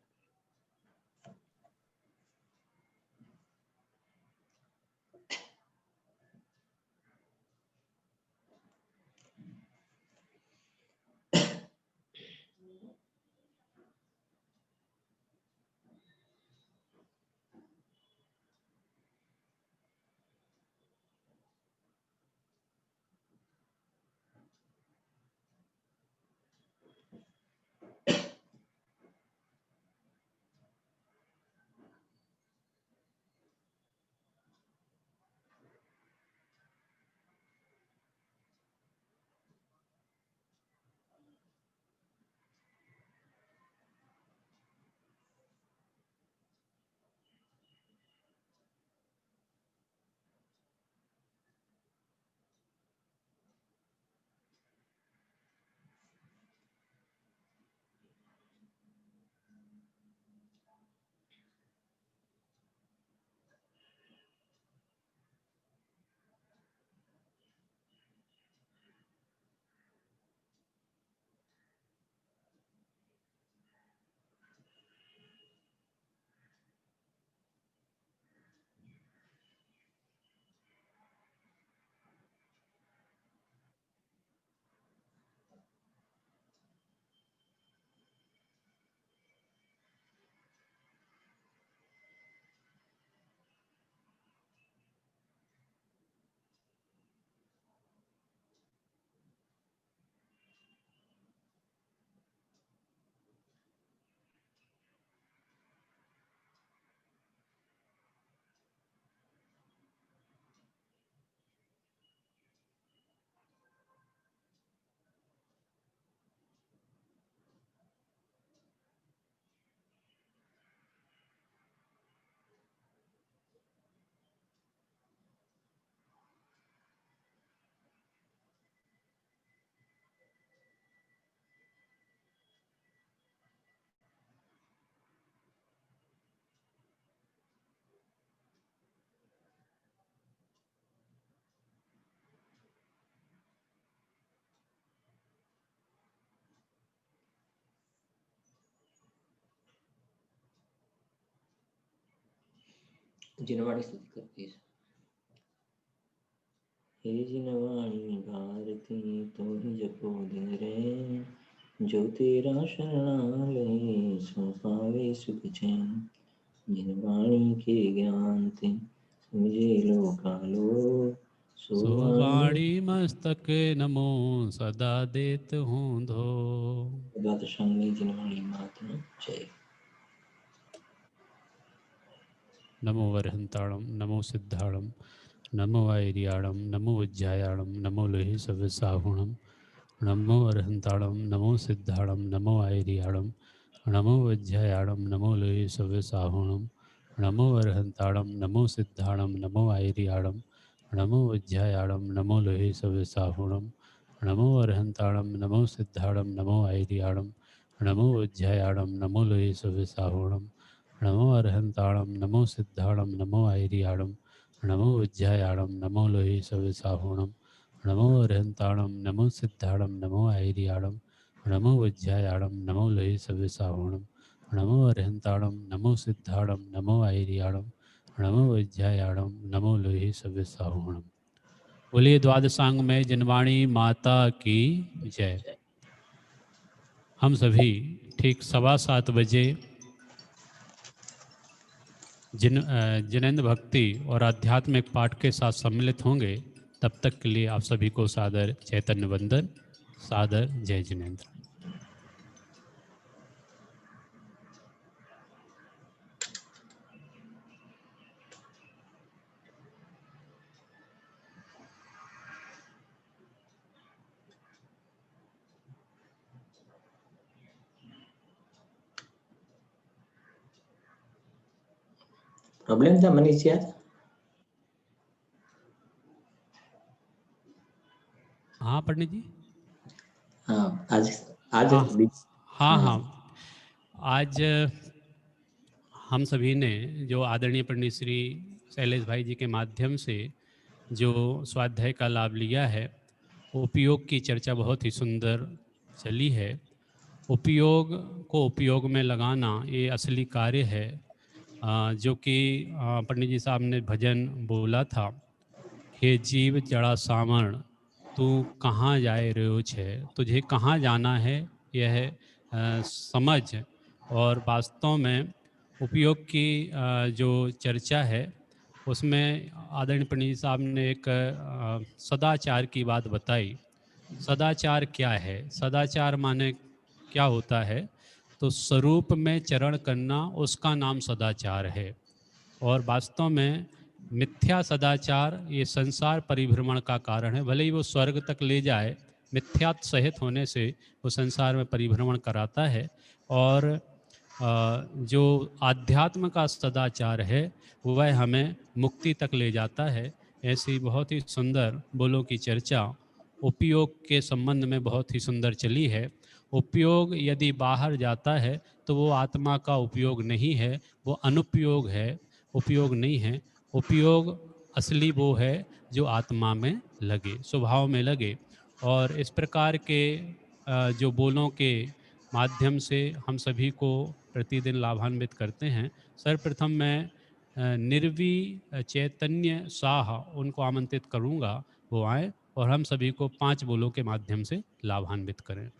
જીનવાણી સ્તુતિ કરતી છે. હે જીનવાણી ભારતી તો ही जपो दिन रे, जो तेरा शरणाले सो पावे सुख चैन, जिनवाणी के ज्ञान ते मुझे लोकालो सोवाणी मस्तक नमो सदा देत हूँ धो। द्वादशांगी जिनवाणी माता जय. नमो वरहंताणम, नमो सिद्धाणम, नमो वैरियाणम, नमो विज्ञायाणम, नमो लोहि सव्यसाहुणम, नमो वरहंताणम, नमो सिद्धाणम, नमो वैरियाणम, नमो विज्ञायाणम, नमो लोहि सव्यसाहुणम, नमो वरहंताणम, नमो सिद्धाणम, नमो वैरियाणम, नमो विज्ञायाणम, नमो लोहि सव्यसाहुणम, नमो वरहंताणम, नमो सिद्धाणम, नमो वैरियाणम, नमो विज्ञायाणम, नमो लोहि सव्यसाहुणम, नमो अरहंताणम, नमो सिद्धाणम, नमो ऐरियाणम, नमो विज्ञायाणम, नमो लोहि सव्यसाहुणम, नमो अरहंताणम, नमो सिद्धाणम, नमो ऐरियाणम, नमो विज्ञायाणम, नमो लोहि सव्यसाहुणम, नमो अरहंताणम, नमो सिद्धाणम, नमो ऐरियाणम, नमो विज्ञायाणम, नमो लोहि सव्यसाहुणम। बोलिए द्वादशांग में जिनवाणी माता की जय। हम सभी ठीक 7:15 बजे जिनेंद्र भक्ति और आध्यात्मिक पाठ के साथ सम्मिलित होंगे, तब तक के लिए आप सभी को सादर चैतन्य वंदन, सादर जय जिनेंद्र। प्रॉब्लम था मनीष यार? हाँ पंडित जी। हाँ आज आज हाँ, आज हम सभी ने जो आदरणीय पंडित श्री शैलेश भाई जी के माध्यम से जो स्वाध्याय का लाभ लिया है, उपयोग की चर्चा बहुत ही सुंदर चली है। उपयोग को उपयोग में लगाना ये असली कार्य है, जो कि पंडित जी साहब ने भजन बोला था, हे जीव जड़ा सावण तू कहाँ जाए रहो छे, तुझे कहाँ जाना है यह समझ। और वास्तव में उपयोग की जो चर्चा है उसमें आदरणीय पंडित जी साहब ने एक सदाचार की बात बताई। सदाचार क्या है? सदाचार माने क्या होता है? तो स्वरूप में चरण करना, उसका नाम सदाचार है। और वास्तव में मिथ्या सदाचार ये संसार परिभ्रमण का कारण है। भले ही वो स्वर्ग तक ले जाए, मिथ्या सहित होने से वो संसार में परिभ्रमण कराता है। और जो आध्यात्म का सदाचार है वह हमें मुक्ति तक ले जाता है। ऐसी बहुत ही सुंदर बोलों की चर्चा उपयोग के संबंध में बहुत ही सुंदर चली है। उपयोग यदि बाहर जाता है तो वो आत्मा का उपयोग नहीं है, वो अनुपयोग है, उपयोग नहीं है। उपयोग असली वो है जो आत्मा में लगे, स्वभाव में लगे। और इस प्रकार के जो बोलों के माध्यम से हम सभी को प्रतिदिन लाभान्वित करते हैं। सर्वप्रथम मैं निर्वी चैतन्य शाह उनको आमंत्रित करूंगा, वो आए और हम सभी को 5 बोलों के माध्यम से लाभान्वित करें।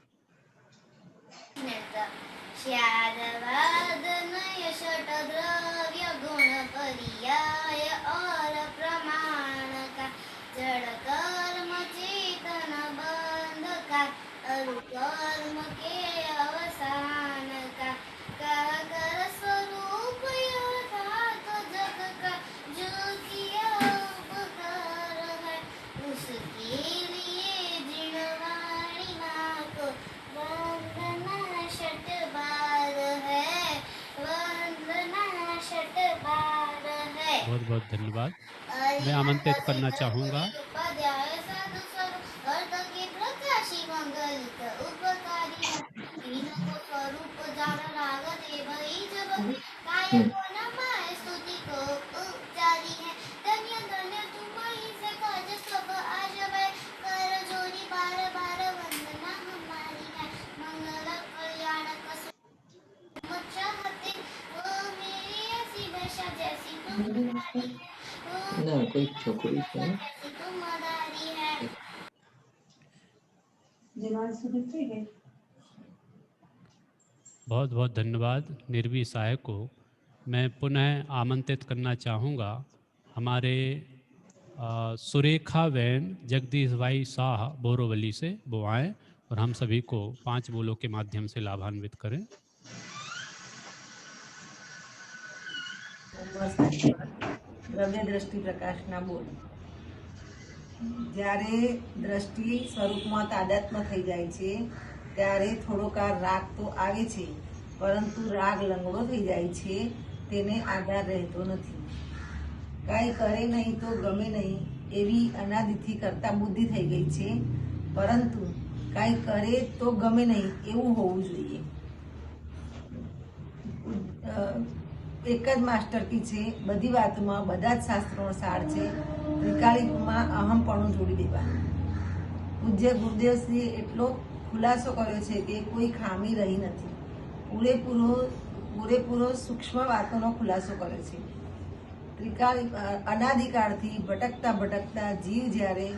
कर्म के अवसान का कह कर स्वरूप यथार्थ जग का जो किया उपकार है, उसके लिए जिणवाणी को वंदना शत बार है, वंदना शत बार है। बहुत बहुत धन्यवाद। मैं आमंत्रित करना चाहूँगा ना कोई छोकरी है बहुत बहुत धन्यवाद निर्वी साय को। मैं पुनः आमंत्रित करना चाहूँगा हमारे सुरेखा वैन जगदीश भाई शाह बोरोवली से, वो आएँ और हम सभी को 5 बोलों के माध्यम से लाभान्वित करें। દ્રવ્ય દ્રષ્ટિ પ્રકાશના બોલ। જ્યારે દ્રષ્ટિ સ્વરૂપમાં તાદાત્મ્ય થઈ જાય છે ત્યારે થોડોકાર રાગ તો આવે છે, પરંતુ રાગ લંગડો થઈ જાય છે, તેને આધાર રહેતો નથી। કાંઈ કરે નહીં તો ગમે નહીં એવી અનાદિથી કરતા બુદ્ધિ થઈ ગઈ છે, પરંતુ કાંઈ કરે તો ગમે નહીં એવું હોવું જોઈએ। एक ज मास्टर की छे, बधी बात में बधा ज शास्त्रों सार छे। त्रिकालिकमां अहमपणुं जोड़ी देवानुं। पूज्य गुरुदेव श्री एटलो खुलासो कर्यो छे के कोई खामी रही नथी। पूरेपूरो सूक्ष्म वातोनो खुलासो कर्यो छे। त्रिकालिक अनादिकाळथी भटकता भटकता जीव ज्यारे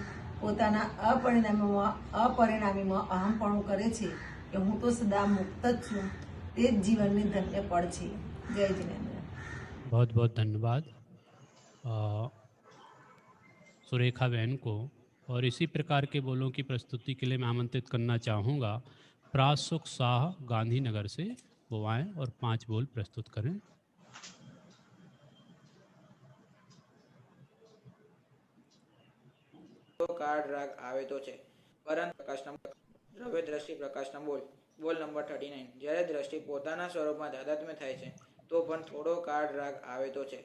पोताना अपरिणामीमां अहमपणुं करे छे के हूँ तो सदा मुक्त ज छुं, ते ज जीवननी धन्य पळ छे। जय जिनेन्द्र। बहुत बहुत धन्यवाद सुरेखा बहन को। और इसी प्रकार के बोलों की प्रस्तुति के लिए मैं आमंत्रित करना चाहूँगा प्रासुक शाह गांधीनगर से, वो आएँ और 5 बोल प्रस्तुत करें। तो कार्ड राग आवे तो छे परंतु प्रकाशना द्रव्य दृष्टि प्रकाशना बोल नंबर 39 જ્યારે દ્રષ્ટિ પોતાના સ્વરૂપમાં તાદાત્મ્ય થાય છે તો પણ થોડો કાર્ડ રાગ આવે તો છે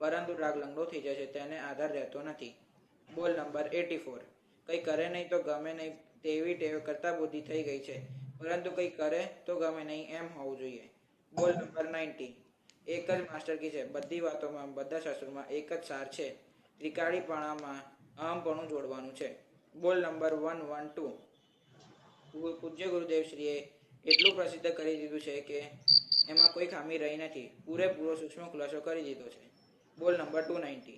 પરંતુ રાગ લંગડો થઈ જાય છે તેને આધાર રહેતો નથી. બોલ નંબર 84 કંઈ કરે નહીં તો ગમે નહીં તેવી ટેવ કરતા બુદ્ધિ થઈ ગઈ છે પરંતુ કંઈ કરે તો ગમે નહીં એમ હોવું જોઈએ. બોલ નંબર 90 એક જ માસ્ટર કી છે બધી વાતોમાં બધા શાસ્ત્રોમાં એક જ સાર છે ત્રિકાળીપણામાં અહમપણું જોડવાનું છે. બોલ નંબર 112 પૂજ્ય ગુરુદેવશ્રીએ એટલું પ્રસિદ્ધ કરી દીધું છે કે એમાં કોઈ ખામી રહી નથી, પૂરેપૂરો સૂક્ષ્મ ખુલાસો કરી દીધો છે. બોલ નંબર 290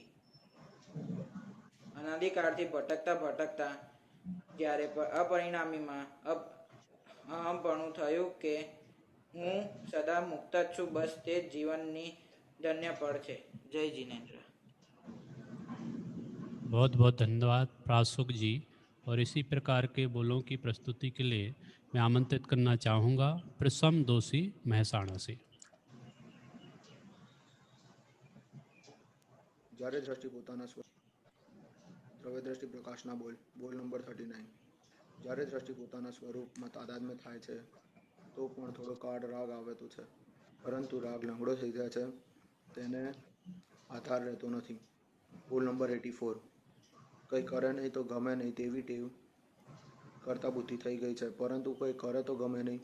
અનાદિકાળથી ભટકતા ભટકતા જ્યારે અપરિણામીમાં અહમપણું થયું કે હું સદા મુક્ત જ છું, બસ તે જ જીવનની ધન્ય પળ છે. જય જીનેન્દ્ર. बहुत बहुत धन्यवाद प्रासुक जी। और इसी प्रकार के बोलों की प्रस्तुति के लिए मैं आमंत्रित करना चाहूँगा प्रसम दोषी महसाणा से। જ્યારે દ્રષ્ટિ પોતાના દ્રવ્ય દ્રષ્ટિ પ્રકાશના બોલ નંબર 39 જ્યારે દ્રષ્ટિ પોતાના સ્વરૂપમાં તાદાત્મ્ય થાય છે તો પણ થોડો કાર્ડ રાગ આવે તો છે પરંતુ રાગ લંગડો થઈ જાય છે તેને આધાર રહેતો નથી. બોલ નંબર 84 કંઈ કરે નહીં તો ગમે નહીં તેવી ટેવ કરતા બુદ્ધિ થઈ ગઈ છે પરંતુ કોઈ કરે તો ગમે નહીં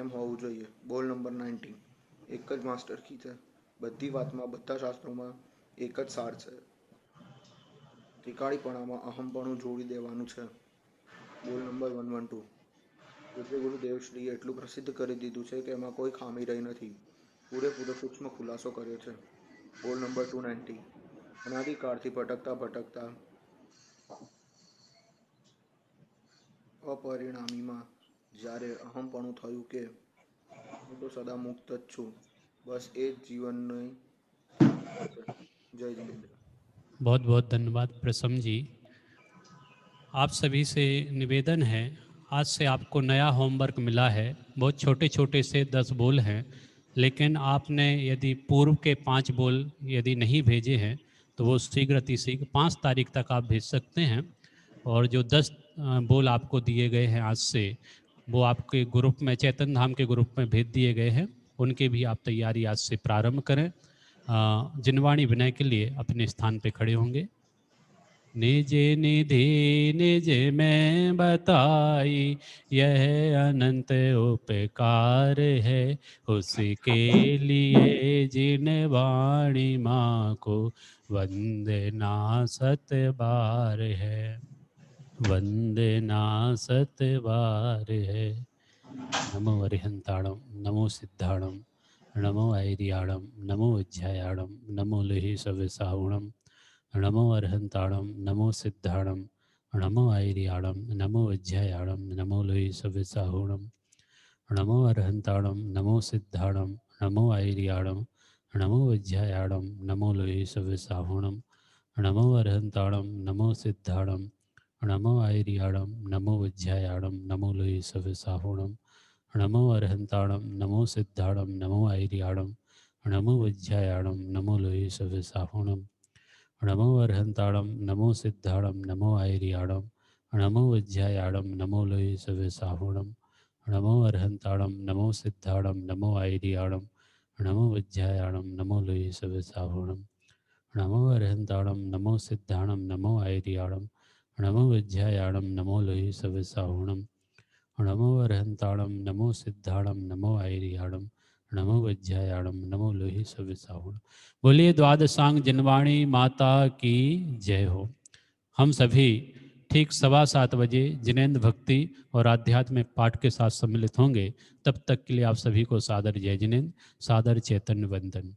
એમ હોવું જોઈએ. બોલ નંબર 90 એક જ માસ્ટર કી છે બધી વાતમાં બધા શાસ્ત્રોમાં એક જ સાર છે ત્રિકાળીપણામાં અહમપણું જોડી દેવાનું છે. બોલ નંબર 112 પૂજ્ય ગુરુદેવશ્રીએ એટલું પ્રસિદ્ધ કરી દીધું છે કે એમાં કોઈ ખામી રહી નથી, પૂરેપૂરો સૂક્ષ્મ ખુલાસો કર્યો છે. બોલ નંબર 290 અનાદિકાળથી ભટકતા ભટકતા અપરિણામીમાં જ્યારે અહમપણું થયું કે હું તો સદા મુક્ત જ છું, બસ એ જ જીવનની जय जिनेंद्र. बहुत बहुत धन्यवाद प्रसम जी। आप सभी से निवेदन है, आज से आपको नया होमवर्क मिला है। बहुत छोटे छोटे से 10 बोल हैं, लेकिन आपने यदि पूर्व के 5 बोल यदि नहीं भेजे हैं तो वो शीघ्र अतिशीघ्र 5 तारीख तक आप भेज सकते हैं। और जो 10 बोल आपको दिए गए हैं आज से, वो आपके ग्रुप में चैतन धाम के ग्रुप में भेज दिए गए हैं, उनके भी आप तैयारी आज से प्रारंभ करें। जिनवाणी विनय के लिए अपने स्थान पे खड़े होंगे। निज निधि निज में बताई यह अनंत उपकार है, उसके लिए जिनवाणी माँ को वंदना 7 बार है, वंदना 7 बार है। नमो अरिहंताणम, नमो सिद्धाणम, नमो ऐरियाणम, नमो उज्जयाणम, नमो लोहि सविसाहुणम, नमो अरहंताणम, नमो सिद्धाणम, नमो ऐरियाणम, नमो उज्जयाणम, नमो लोहि सविसाहुणम, नमो अरहंताणम, नमो सिद्धाणम, नमो ऐरियाणम, नमो उज्जयाणम, नमो लोहि सविसाहुणम, नमो अरहंताणम, नमो सिद्धाणम, नमो ऐरियाणम, नमो उज्जयाणम, नमो लोहि सविसाहुणम, नमो अरहंताणम, नमो सिद्धाणम, नमो ऐरियाणम, नमो उज्जयाणम, नमो लोहि सविसाहुणम, नमो अरहंताणम, नमो सिद्धाणम, नमो ऐरियाणम, नमो उज्जयाणम, नमो लोहि सविसाहुणम, नमो अरहंताणम, नमो सिद्धाणम, नमो ऐरियाणम, नमो उज्जयाणम, नमो लोहि सविसाहुणम, नमो अरहंताणम, नमो सिद्धाणम, नमो ऐरियाणम, नमो उज्जयाणम, नमो लोहि सविसाहुणम, नमो अरहंताणम, नमो सिद्धाणम, नमो ऐरियाणम, नमो उज्जयाणम, नमो लोहि सविसाहुणम। बोलिए द्वादशांग जिनवाणी माता की जय हो। हम सभी ठीक 7:15 बजे जिनेंद्र भक्ति और आध्यात्मिक पाठ के साथ सम्मिलित होंगे। तब तक के लिए आप सभी को सादर जय जिनेंद्र, सादर चैतन्य वंदन।